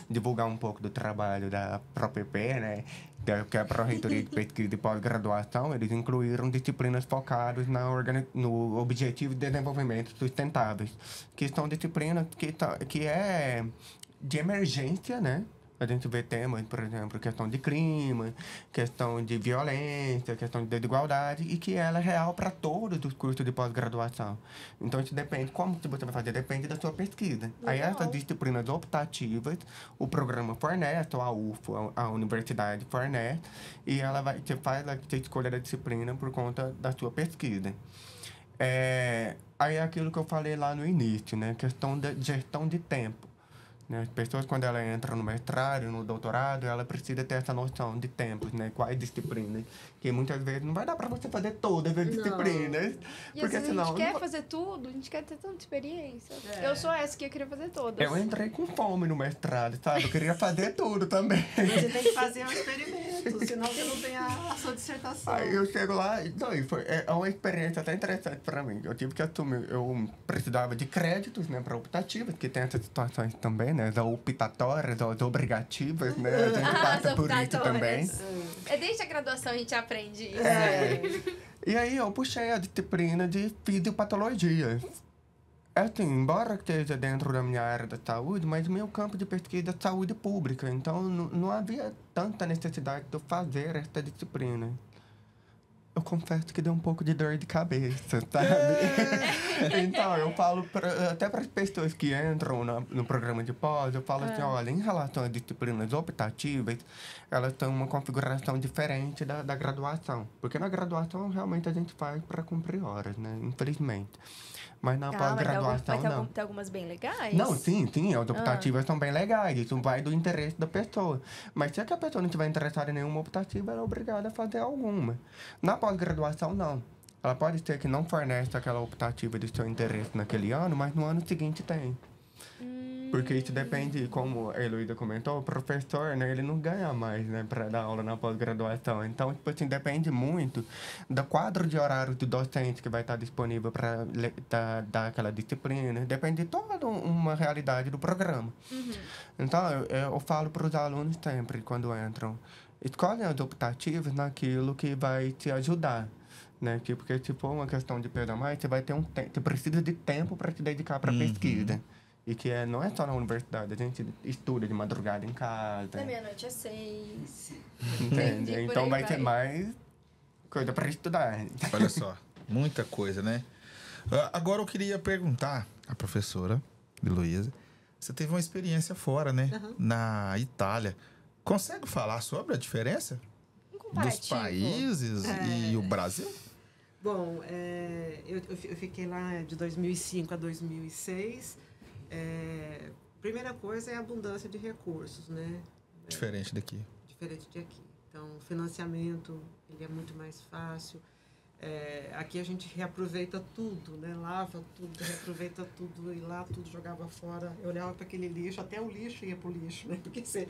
divulgar um pouco do trabalho da ProPP, né, que é a Pró-Reitoria de Pesquisa e Pós-Graduação. Eles incluíram disciplinas focadas no Objetivo de Desenvolvimento Sustentáveis, que são disciplinas que é de emergência, né? A gente vê temas, por exemplo, questão de clima, questão de violência, questão de desigualdade, e que ela é real para todos os cursos de pós-graduação. Então, isso depende, como que você vai fazer? Depende da sua pesquisa. Legal. Aí, essas disciplinas optativas, o programa fornece, ou a UFO, a universidade fornece, e você faz a escolha da disciplina por conta da sua pesquisa. Aí é aquilo que eu falei lá no início, né? Questão da gestão de tempo. Né? As pessoas, quando ela entra no mestrado, no doutorado, ela precisa ter essa noção de tempos, né? Quais disciplinas. Que muitas vezes não vai dar para você fazer todas as disciplinas. E Porque às vezes senão... a gente quer fazer tudo, a gente quer ter tanta experiência. Eu sou essa que eu queria fazer todas. Eu entrei com fome no mestrado, sabe? Eu queria fazer tudo também. Mas você tem que fazer um experimento, senão você não tem a sua dissertação. Aí eu chego lá e é uma experiência até interessante para mim. Eu tive que assumir, eu precisava de créditos, né, para optativas, que tem essas situações também, né, as optatórias, as obrigativas, né, a gente passa por isso também. Desde a graduação a gente aprende isso. E aí eu puxei a disciplina de fisiopatologia. Assim, embora esteja dentro da minha área da saúde, mas meu campo de pesquisa é saúde pública, então não havia tanta necessidade de eu fazer essa disciplina. Eu confesso que deu um pouco de dor de cabeça, sabe? Então, eu falo até para as pessoas que entram no programa de pós, eu falo assim, olha, em relação às disciplinas optativas, elas têm uma configuração diferente da graduação. Porque na graduação, realmente, a gente faz para cumprir horas, né? Infelizmente. Mas na pós-graduação, não. Tem algumas bem legais? Não, sim, as optativas são bem legais. Isso vai do interesse da pessoa. Mas se a pessoa não estiver interessada em nenhuma optativa, ela é obrigada a fazer alguma. Na pós-graduação, não. Ela pode ser que não fornece aquela optativa de seu interesse naquele ano, mas no ano seguinte tem. Porque isso depende, como a Heloísa comentou, o professor, né, ele não ganha mais, né, para dar aula na pós-graduação. Então, tipo assim, depende muito do quadro de horário do docente que vai estar disponível para dar aquela disciplina. Depende de toda uma realidade do programa. Então, eu falo para os alunos sempre, quando entram, escolhem as optativas naquilo que vai te ajudar. Né? Porque se for uma questão de perda mais, você vai ter você precisa de tempo para te dedicar para pesquisa. E que não é só na universidade, a gente estuda de madrugada em casa. Da meia-noite às 6. Entende? Então vai ter mais coisa para estudar. Olha só, muita coisa, né? Agora eu queria perguntar à professora Heloísa, você teve uma experiência fora, né? Na Itália. Consegue falar sobre a diferença dos países e o Brasil? Bom, eu fiquei lá de 2005 a 2006. Primeira coisa é a abundância de recursos, né? Diferente daqui. Diferente de aqui. Então, o financiamento, ele é muito mais fácil. Aqui a gente reaproveita tudo, né? Lava tudo, reaproveita tudo, e lá tudo jogava fora. Eu olhava para aquele lixo, até o lixo ia pro lixo, né? Porque você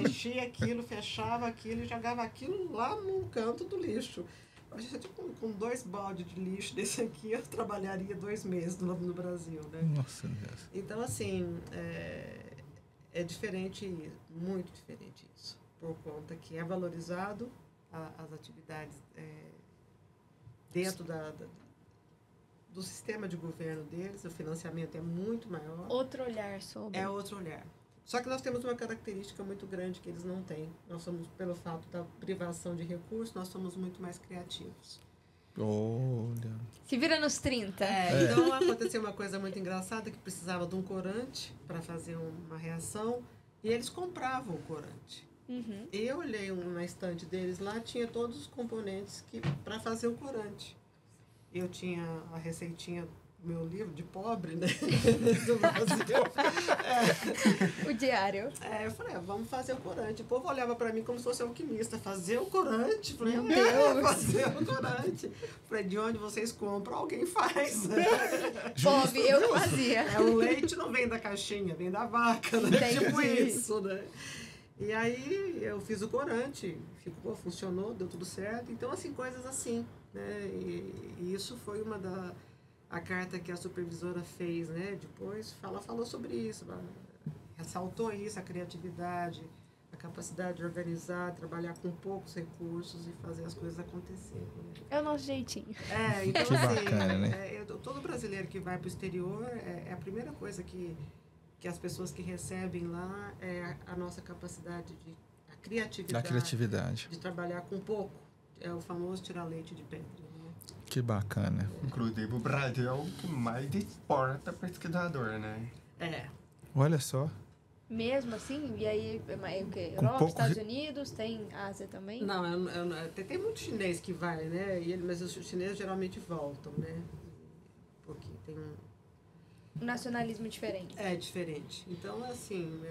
enchia aquilo, fechava aquilo e jogava aquilo lá no canto do lixo. Com 2 baldes de lixo desse aqui, eu trabalharia 2 meses no Brasil, né? Nossa Deus. Então, assim, é diferente, muito diferente isso. Por conta que é valorizado as atividades dentro do sistema de governo deles, o financiamento é muito maior. Outro olhar sobre. É outro olhar. Só que nós temos uma característica muito grande que eles não têm. Nós somos, pelo fato da privação de recursos, nós somos muito mais criativos. Olha. Se vira nos 30. Então, aconteceu uma coisa muito engraçada, que precisava de um corante para fazer uma reação, e eles compravam o corante. Eu olhei na estante deles lá, tinha todos os componentes para fazer o corante. Eu tinha a receitinha meu livro de pobre, né? Do Brasil. O diário. Eu falei, vamos fazer o corante. O povo olhava pra mim como se fosse alquimista. Fazer o corante? Falei, Meu Deus. fazer o corante. Falei, de onde vocês compram, alguém faz. Pobre, eu fazia. O leite não vem da caixinha, vem da vaca, né? Entendi. Tipo isso, né? E aí eu fiz o corante, funcionou, deu tudo certo. Então, assim, coisas assim, né? E isso foi a carta que a supervisora fez, né? Depois falou sobre isso, ressaltou isso, a criatividade, a capacidade de organizar, trabalhar com poucos recursos e fazer as coisas acontecerem. Né? É o nosso jeitinho. Então Que assim, bacana, né? Todo brasileiro que vai para o exterior, a primeira coisa que as pessoas que recebem lá é a nossa capacidade a criatividade. De trabalhar com pouco. É o famoso tirar leite de pedra. Né? Que bacana. Inclusive, o Brasil é o que mais exporta pesquisador, né? Olha só. Mesmo assim? E aí, o quê? Com Europa, pouco Estados Unidos, tem Ásia também? Não, tem muito chinês que vai, né? Mas os chineses geralmente voltam, né? Porque tem Um nacionalismo diferente. É diferente. Então, assim,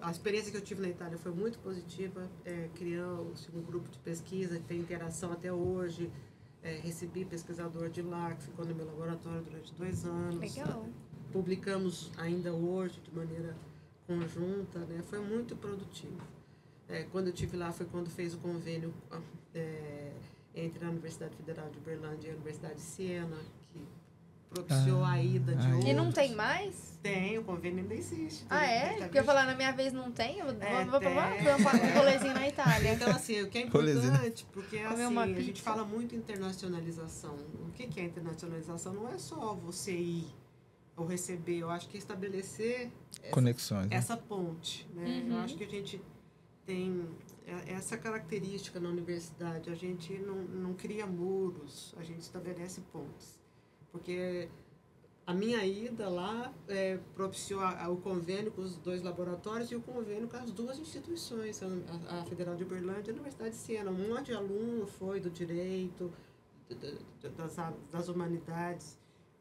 a experiência que eu tive na Itália foi muito positiva. Criou-se um grupo de pesquisa, tem interação até hoje. Recebi pesquisador de lá, que ficou no meu laboratório durante 2 anos. Legal. Publicamos ainda hoje, de maneira conjunta, né? Foi muito produtivo. Quando eu estive lá foi quando fez o convênio entre a Universidade Federal de Uberlândia e a Universidade de Siena, que propiciou a ida de outros. E não tem mais? Tem, o convênio ainda existe. Porque eu falar na minha vez não tem? Eu vou tem. provar um rolezinho na Itália. Então, assim, o que é importante, porque assim, a gente fala muito internacionalização. O que é internacionalização? Não é só você ir ou receber. Eu acho que é estabelecer Conexões. essa ponte. Né? Eu acho que a gente tem essa característica na universidade. A gente não cria muros, a gente estabelece pontes. Porque a minha ida lá propiciou o convênio com os 2 laboratórios e o convênio com as 2 instituições, a Federal de Uberlândia e a Universidade de Siena. Um monte de aluno foi do direito, das humanidades,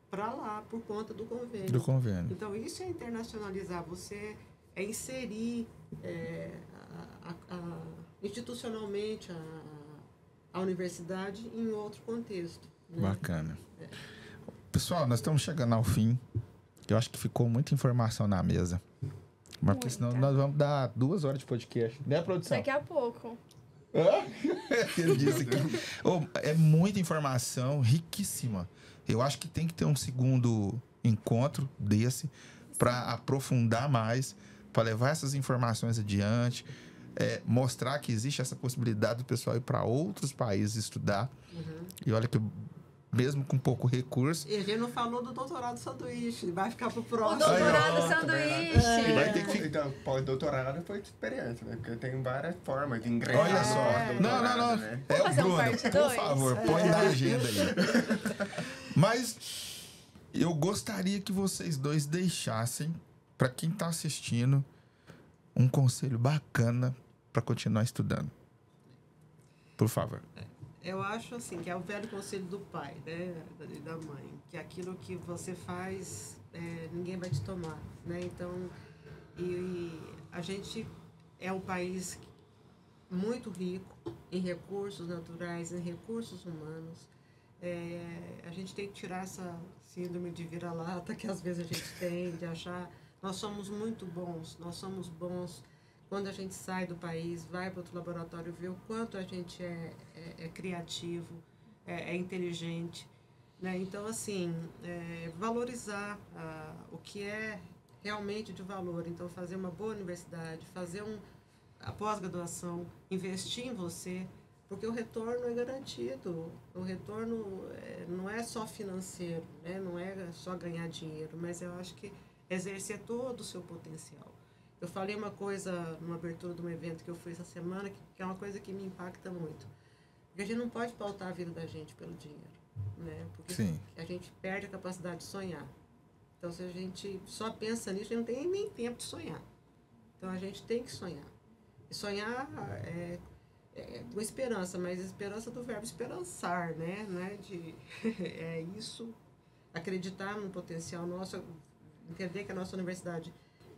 para lá, por conta do convênio. Então, isso é internacionalizar, você inserir institucionalmente a universidade em outro contexto. Né? Bacana. Pessoal, nós estamos chegando ao fim. Eu acho que ficou muita informação na mesa. Mas porque senão nós vamos dar 2 horas de podcast. Né, produção? Daqui a pouco. Ele disse aqui. É muita informação, riquíssima. Eu acho que tem que ter um segundo encontro desse para aprofundar mais, para levar essas informações adiante, mostrar que existe essa possibilidade do pessoal ir para outros países estudar. E olha que mesmo com pouco recurso. E a gente não falou do doutorado sanduíche, vai ficar pro próximo. O doutorado sanduíche. Vai ter que ficar. Então, pós-doutorado foi experiência, né? Porque tem várias formas de ingressar. Olha só. Não. Né? É o fazer Bruno, parte por 2? favor, põe na agenda aí. Mas eu gostaria que vocês 2 deixassem, para quem está assistindo, um conselho bacana para continuar estudando. Por favor. Eu acho assim, que é o velho conselho do pai, né, e da mãe, que aquilo que você faz, ninguém vai te tomar, né? Então, e a gente é um país muito rico em recursos naturais, em recursos humanos. A gente tem que tirar essa síndrome de vira-lata que às vezes a gente tem, de achar nós somos muito bons, nós somos bons. Quando a gente sai do país, vai para outro laboratório, vê o quanto a gente é criativo, é inteligente. Né? Então, assim, valorizar o que é realmente de valor. Então, fazer uma boa universidade, fazer a pós-graduação, investir em você, porque o retorno é garantido. O retorno não é só financeiro, né? Não é só ganhar dinheiro, mas eu acho que exercer todo o seu potencial. Eu falei uma coisa numa abertura de um evento que eu fui essa semana, que é uma coisa que me impacta muito. Porque a gente não pode pautar a vida da gente pelo dinheiro, né? Porque Sim. a gente perde a capacidade de sonhar. Então, se a gente só pensa nisso, a gente não tem nem tempo de sonhar. Então, a gente tem que sonhar. E sonhar com esperança, mas esperança do verbo esperançar, né? Não é isso. acreditar no potencial nosso, entender que a nossa universidade,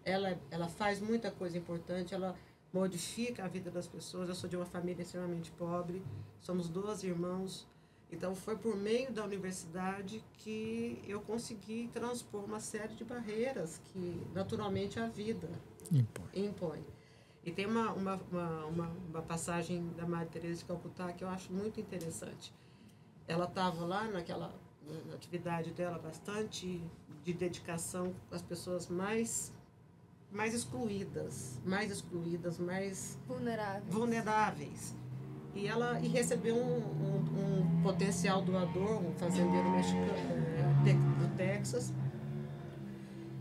ela faz muita coisa importante, ela modifica a vida das pessoas. Eu sou de uma família extremamente pobre, somos 12 irmãos, então foi por meio da universidade que eu consegui transpor uma série de barreiras que naturalmente a vida impõe. E tem uma passagem da Madre Teresa de Calcutá que eu acho muito interessante. Ela estava lá na atividade dela bastante de dedicação com as pessoas mais excluídas, mais vulneráveis. E recebeu um potencial doador, um fazendeiro mexicano do Texas.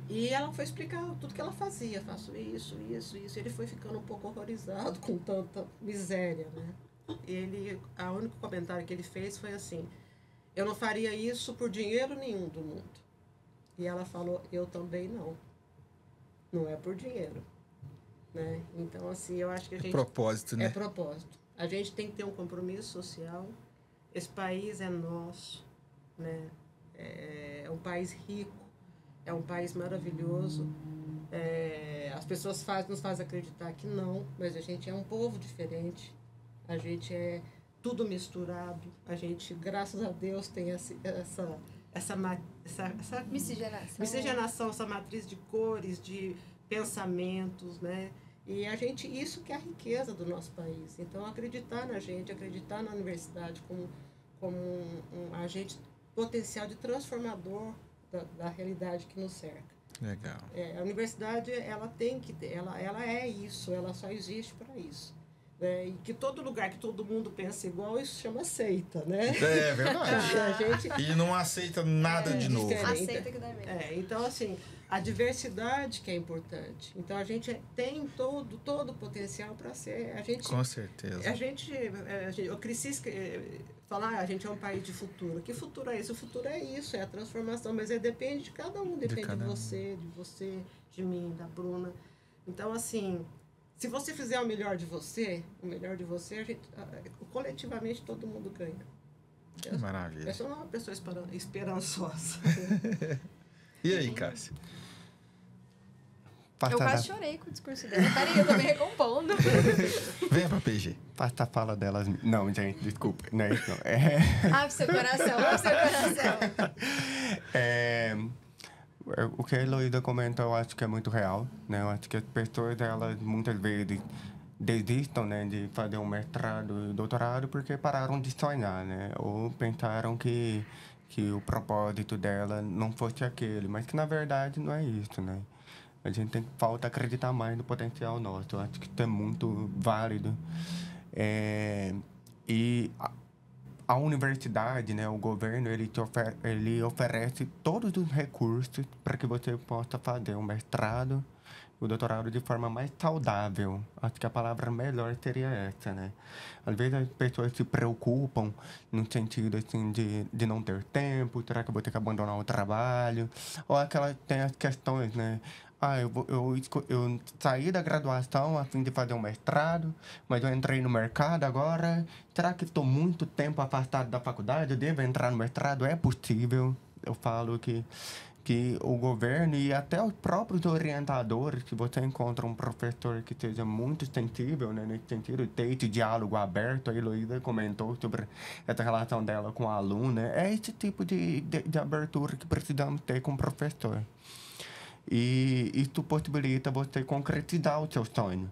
E ela foi explicar tudo que ela fazia. Faço isso. Ele foi ficando um pouco horrorizado com tanta miséria, né? O único comentário que ele fez foi assim: eu não faria isso por dinheiro nenhum do mundo. E ela falou: eu também não. Não é por dinheiro, né? Então, assim, eu acho que a gente... propósito, né? É propósito. A gente tem que ter um compromisso social. Esse país é nosso, né? É um país rico, é um país maravilhoso. As pessoas nos fazem acreditar que não, mas a gente é um povo diferente. A gente é tudo misturado. A gente, graças a Deus, tem essa miscigenação, essa matriz de cores, de pensamentos, né? E isso que é a riqueza do nosso país. Então, acreditar na gente, acreditar na universidade como um agente potencial de transformador da realidade que nos cerca. Legal. A universidade, ela é isso, ela só existe para isso. E que todo lugar que todo mundo pensa igual, isso chama seita, né? É verdade. E não aceita nada de novo. Aceita que dá mesmo. Então, assim, a diversidade que é importante. Então, a gente tem todo o potencial para ser... Com certeza. Eu cresci falar, a gente é um país de futuro. Que futuro é esse? O futuro é isso, é a transformação, mas depende de cada um, depende de você, de mim, da Bruna. Então, assim... Se você fizer o melhor de você, coletivamente todo mundo ganha. Que maravilha. Eu sou uma pessoa esperançosa. E aí, Cássia? Eu quase chorei com o discurso dela. Peraí, eu tô me recompondo. Venha pra PG. Basta a fala delas. Não, gente, desculpa. Não é isso, não. Abre seu coração, O que a Heloísa comentou, eu acho que é muito real, né? Eu acho que as pessoas, elas muitas vezes desistam, né, de fazer um mestrado e doutorado porque pararam de sonhar, né? Ou pensaram que o propósito dela não fosse aquele, mas que na verdade não é isso, né? A gente falta acreditar mais no potencial nosso. Eu acho que isso é muito válido. A universidade, né, o governo, ele oferece todos os recursos para que você possa fazer um mestrado e o doutorado de forma mais saudável. Acho que a palavra melhor seria essa, né? Às vezes as pessoas se preocupam no sentido, assim, de não ter tempo, será que eu vou ter que abandonar o trabalho? Ou tem as questões, né? Eu saí da graduação a fim de fazer um mestrado, mas eu entrei no mercado agora. Será que estou muito tempo afastado da faculdade? Eu devo entrar no mestrado? É possível. Eu falo que o governo e até os próprios orientadores, se você encontra um professor que seja muito sensível, né, nesse sentido, ter esse diálogo aberto, a Heloísa comentou sobre essa relação dela com o aluno, né? É esse tipo de abertura que precisamos ter com o professor. E isso possibilita você concretizar o seu sonho.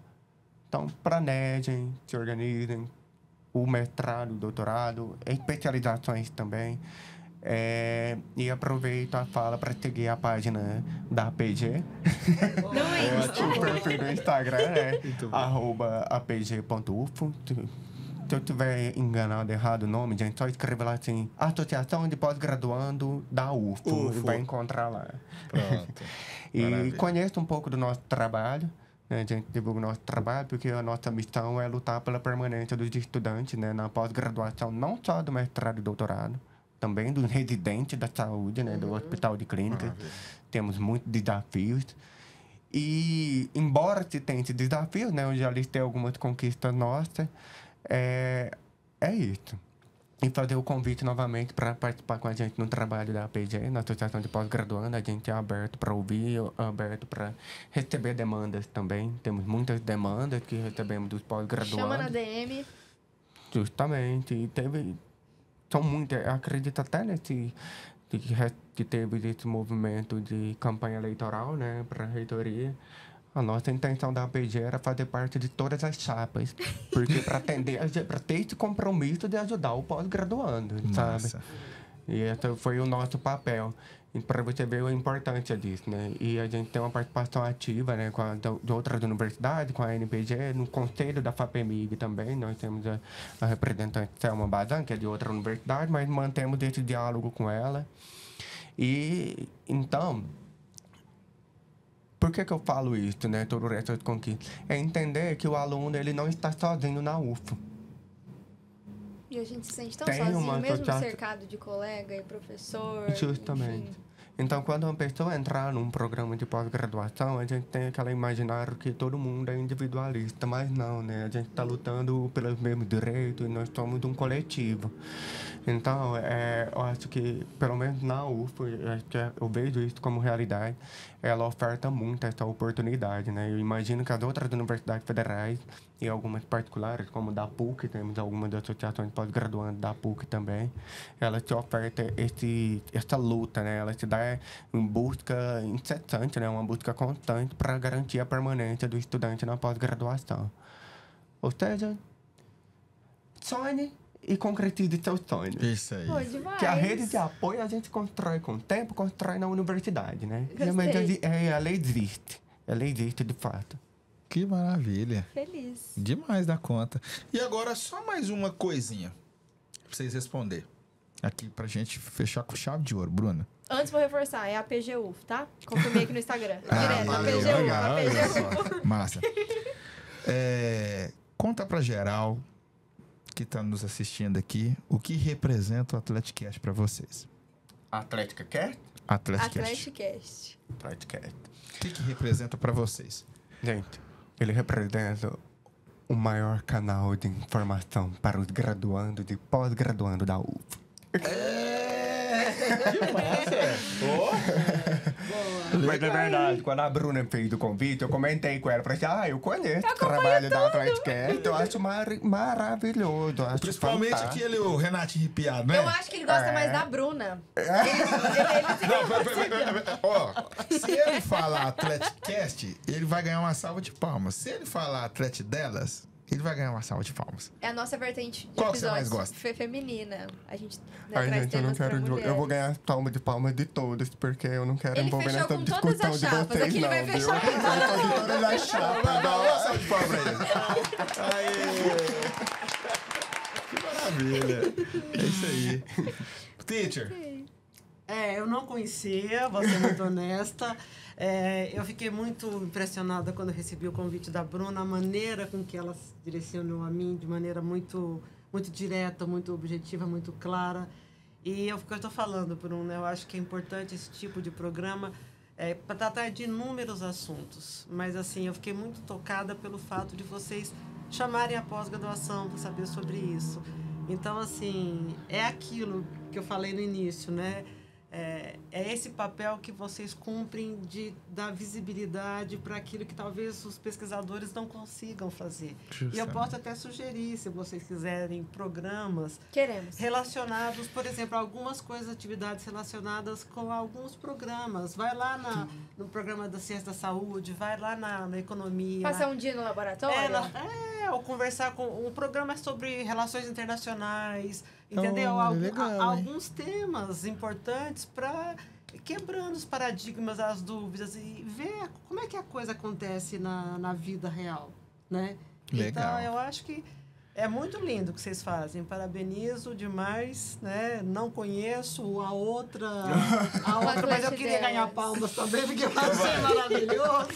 Então, planejem, se organizem, o mestrado, o doutorado, especializações também. E aproveito a fala para seguir a página da APG. Não é isso. O perfil do Instagram é @apg.ufo. Se eu tiver enganado, errado o nome, gente, só escreve lá assim, Associação de Pós-Graduando da UFO. E vai encontrar lá. Pronto. E conheça um pouco do nosso trabalho, né? A gente divulga o nosso trabalho, porque a nossa missão é lutar pela permanência dos estudantes, né, na pós-graduação, não só do mestrado e doutorado, também dos residentes da saúde, né, do hospital de clínica. Temos muitos desafios. E, embora se tenha esses desafios, né, eu já listei algumas conquistas nossas, é isso. E fazer o convite novamente para participar com a gente no trabalho da APG, na Associação de Pós-Graduando. A gente é aberto para ouvir, aberto para receber demandas também. Temos muitas demandas que recebemos dos pós-graduandos. Chama na DM. Justamente. E são muitas. Eu acredito até nesse... que teve esse movimento de campanha eleitoral, né, para a reitoria. A nossa intenção da APG era fazer parte de todas as chapas, porque para ter esse compromisso de ajudar o pós-graduando, sabe? E esse foi o nosso papel. E para você ver a importância disso, né? E a gente tem uma participação ativa, né, de outras universidades, com a NPG, no conselho da FAPEMIG também. Nós temos a representante Selma Bazan, que é de outra universidade, mas mantemos esse diálogo com ela. E, então... Por que eu falo isso, né? Todo o resto das conquistas. É entender que o aluno, ele não está sozinho na UFO. E a gente se sente tão sozinho, mesmo cercado de colega e professor. Justamente. Enfim. Então, quando uma pessoa entrar num programa de pós-graduação, a gente tem aquela imaginário que todo mundo é individualista, mas não, né? A gente está lutando pelos mesmos direitos e nós somos um coletivo. Então, eu acho que, pelo menos na UFO, eu vejo isso como realidade, ela oferta muito essa oportunidade, né? Eu imagino que as outras universidades federais e algumas particulares, como da PUC, temos algumas associações pós-graduantes da PUC também, elas te ofertam essa luta, né? Ela te dá uma busca incessante, né? Uma busca constante para garantir a permanência do estudante na pós-graduação. Ou seja, sonhe e concretize seus sonhos. Isso aí. Pô, demais. Que a rede de apoio a gente constrói com o tempo, constrói na universidade, né? Gostei. Ela existe. Ela existe de fato. Que maravilha. Feliz. Demais da conta. E agora, só mais uma coisinha pra vocês responderem. Aqui pra gente fechar com chave de ouro, Bruna. Antes vou reforçar, é a PGUF, tá? Confirmei aqui no Instagram. Direto, valeu, a legal, PGUF. Massa. Conta pra geral que tá nos assistindo aqui o que representa o Atleticast pra vocês. Atlética Cast? Atleticast. Atleticast. O que representa pra vocês? Gente, ele representa o maior canal de informação para os graduandos e pós-graduandos da UFO. Que massa! Mas é verdade, quando a Bruna fez o convite, eu comentei com ela, falei assim, eu conheço o trabalho da Atleticast, eu acho maravilhoso, eu acho Principalmente fantástico. aquele o Renato Ripiado, né? Eu acho que ele gosta mais da Bruna. Se ele falar Atleticast, ele vai ganhar uma salva de palmas. Se ele falar Atlete delas, ele vai ganhar uma salva de palmas. É a nossa vertente de Qual que episódios. você mais gosta? Feminina. A gente Ai, traz gente, eu não temas pra quero. Eu mulheres. vou ganhar palma de palmas de todos, porque eu não quero Ele envolver fechou nessa com todas discussão as de chapas, vocês, aqui ele não, vai viu? fechar com Eu tô de todas as chapas. Dá uma salva de palmas pra ele. Aê! Que maravilha. É isso aí. Teacher. Eu não conhecia, vou ser muito honesta. Eu fiquei muito impressionada quando recebi o convite da Bruna, a maneira com que ela se direcionou a mim, de maneira muito, muito direta, muito objetiva, muito clara. E eu estou falando, Bruna, eu acho que é importante esse tipo de programa para tratar de inúmeros assuntos. Mas, assim, eu fiquei muito tocada pelo fato de vocês chamarem a pós-graduação para saber sobre isso. Então, assim, é aquilo que eu falei no início, né? É esse papel que vocês cumprem de dar visibilidade para aquilo que talvez os pesquisadores não consigam fazer. Justamente. E eu posso até sugerir, se vocês quiserem, programas Queremos. relacionados, por exemplo, algumas coisas, atividades relacionadas com alguns programas. Vai lá no programa da Ciência da Saúde, vai lá na economia. Passar um dia no laboratório? Ou conversar com um programa sobre relações internacionais, entendeu? Legal, Alguns temas importantes para quebrando os paradigmas, as dúvidas e ver como é que a coisa acontece na vida real, né? Legal. Então, eu acho que é muito lindo o que vocês fazem. Parabenizo demais, né? Não conheço a outra, mas eu queria ganhar palmas também, porque eu achei maravilhoso.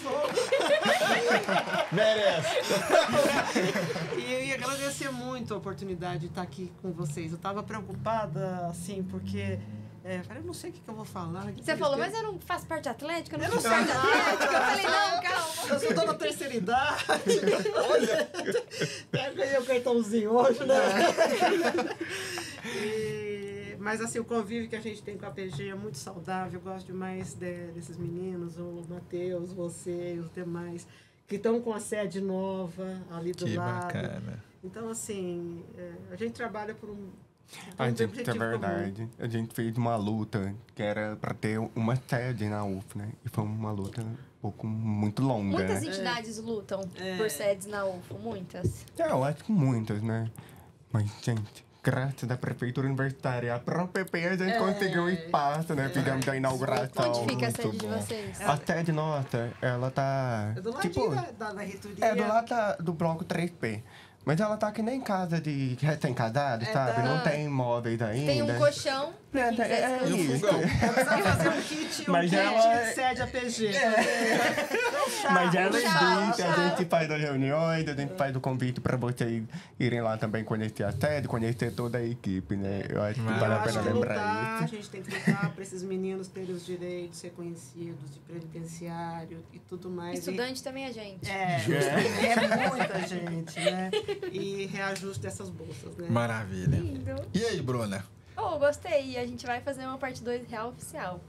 Merece. E eu ia agradecer muito a oportunidade de estar aqui com vocês. Eu estava preocupada, assim, porque... falei, eu não sei o que eu vou falar. Você falou, mas eu não faço parte atlética, eu não sou parte atlética. Eu falei, não, calma. Eu sou da terceira idade. Olha. cartãozinho hoje, né? Mas assim, o convívio que a gente tem com a PG é muito saudável. Eu gosto demais desses meninos, o Matheus, você e os demais, que estão com a sede nova ali do lado. Que bacana. Então, assim, a gente trabalha por um gente, é verdade. A gente fez uma luta que era para ter uma sede na UF, né? E foi uma luta muito longa. Muitas né? entidades lutam por sedes na UFO, muitas. Eu acho que muitas, né? Mas, gente, graças à Prefeitura Universitária, a própria PP a gente conseguiu um espaço, né? Fizemos a inauguração. Onde fica a muito sede de bom. vocês? A sede nossa, ela tá... É do ladinho da reitoria. É do lado do bloco 3P. Mas ela tá que nem casa de recém-casado, sabe? Não tem móveis ainda. Tem um colchão. É E o isso. fogão. Precisa fazer um kit, Mas ela- sede APG. Mas ela Tchau, existe, tchau. a gente faz as reuniões, a gente faz o convite para vocês irem lá também conhecer a sede, conhecer toda a equipe, né? Eu acho que vale Eu a acho pena que lembrar lutar, a isso. gente tem que lutar para esses meninos terem os direitos reconhecidos de previdenciário e tudo mais. Estudante também é gente. É muita gente, né? E reajuste dessas bolsas, né? Maravilha. Lindo. E aí, Bruna? Oh, gostei. E a gente vai fazer uma parte 2 real oficial.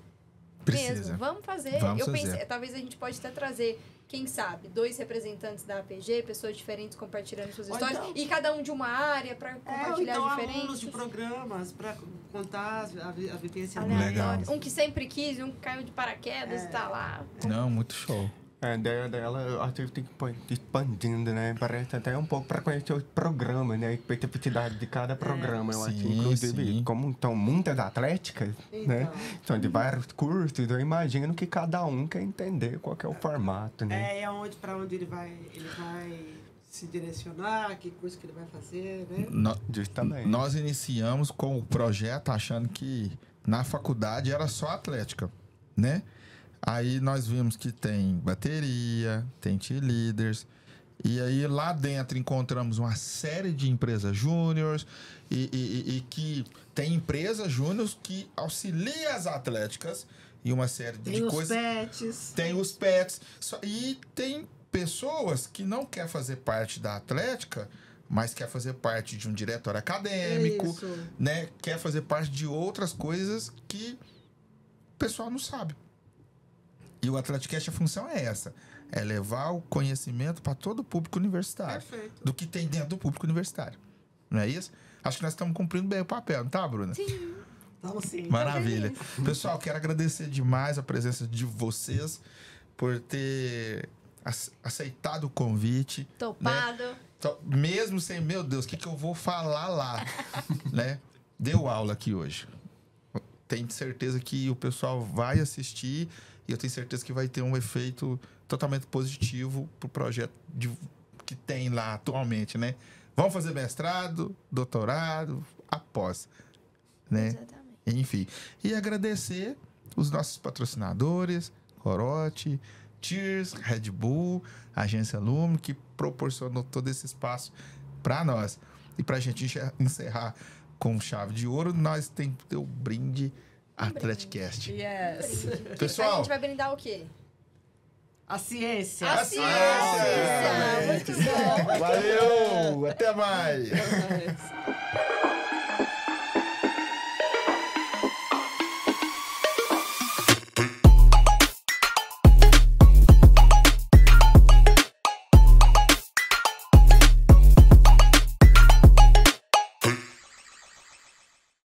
Precisa. Mesmo. Vamos fazer. Vamos Eu fazer. pensei, talvez a gente pode até trazer, quem sabe, 2 representantes da APG, pessoas diferentes compartilhando suas Ou histórias. então- E cada um de uma área para Ou compartilhar então diferentes. alunos de programas para contar a vivência Legal. deles. Um que sempre quis, um que caiu de paraquedas e tá lá. Não, muito show. A ideia dela, eu acho que tem que ir expandindo, né? Parece até um pouco para conhecer os programas, né? A especificidade de cada programa. Eu acho que, Sim, inclusive, sim. como estão muitas atléticas, né? São de vários cursos, eu imagino que cada um quer entender qual que é o formato, né? Para onde ele vai se direcionar, que curso que ele vai fazer, né? Justamente. Nós iniciamos com o projeto achando que na faculdade era só atlética, né? Aí nós vimos que tem bateria, tem cheerleaders, e aí lá dentro encontramos uma série de empresas júniores e que tem empresas júniores que auxiliam as atléticas e uma série de Tem os coisas. pets. Tem os pets. E tem pessoas que não quer fazer parte da atlética, mas quer fazer parte de um diretório acadêmico, Isso. né? Quer fazer parte de outras coisas que o pessoal não sabe. E o Atleticast, a função é essa. É levar o conhecimento para todo o público universitário. Perfeito. Do que tem dentro do público universitário. Não é isso? Acho que nós estamos cumprindo bem o papel, não tá, Bruna? Sim. Então, sim. Maravilha. Pessoal, quero agradecer demais a presença de vocês por ter aceitado o convite. Topado. Mesmo sem, meu Deus, o que eu vou falar lá? Né? Deu aula aqui hoje. Tenho certeza que o pessoal vai assistir e eu tenho certeza que vai ter um efeito totalmente positivo pro projeto que tem lá atualmente, né? Vamos fazer mestrado, doutorado, após, né? Exatamente. Enfim. E agradecer os nossos patrocinadores, Corote, Cheers, Red Bull, Agência Lume, que proporcionou todo esse espaço para nós. E para a gente encerrar com chave de ouro, nós temos que ter o brinde Atleticast. Yes. A Pessoal, gente vai brindar o quê? A ciência. A ciência! Muito bom! valeu! Até mais! Yes.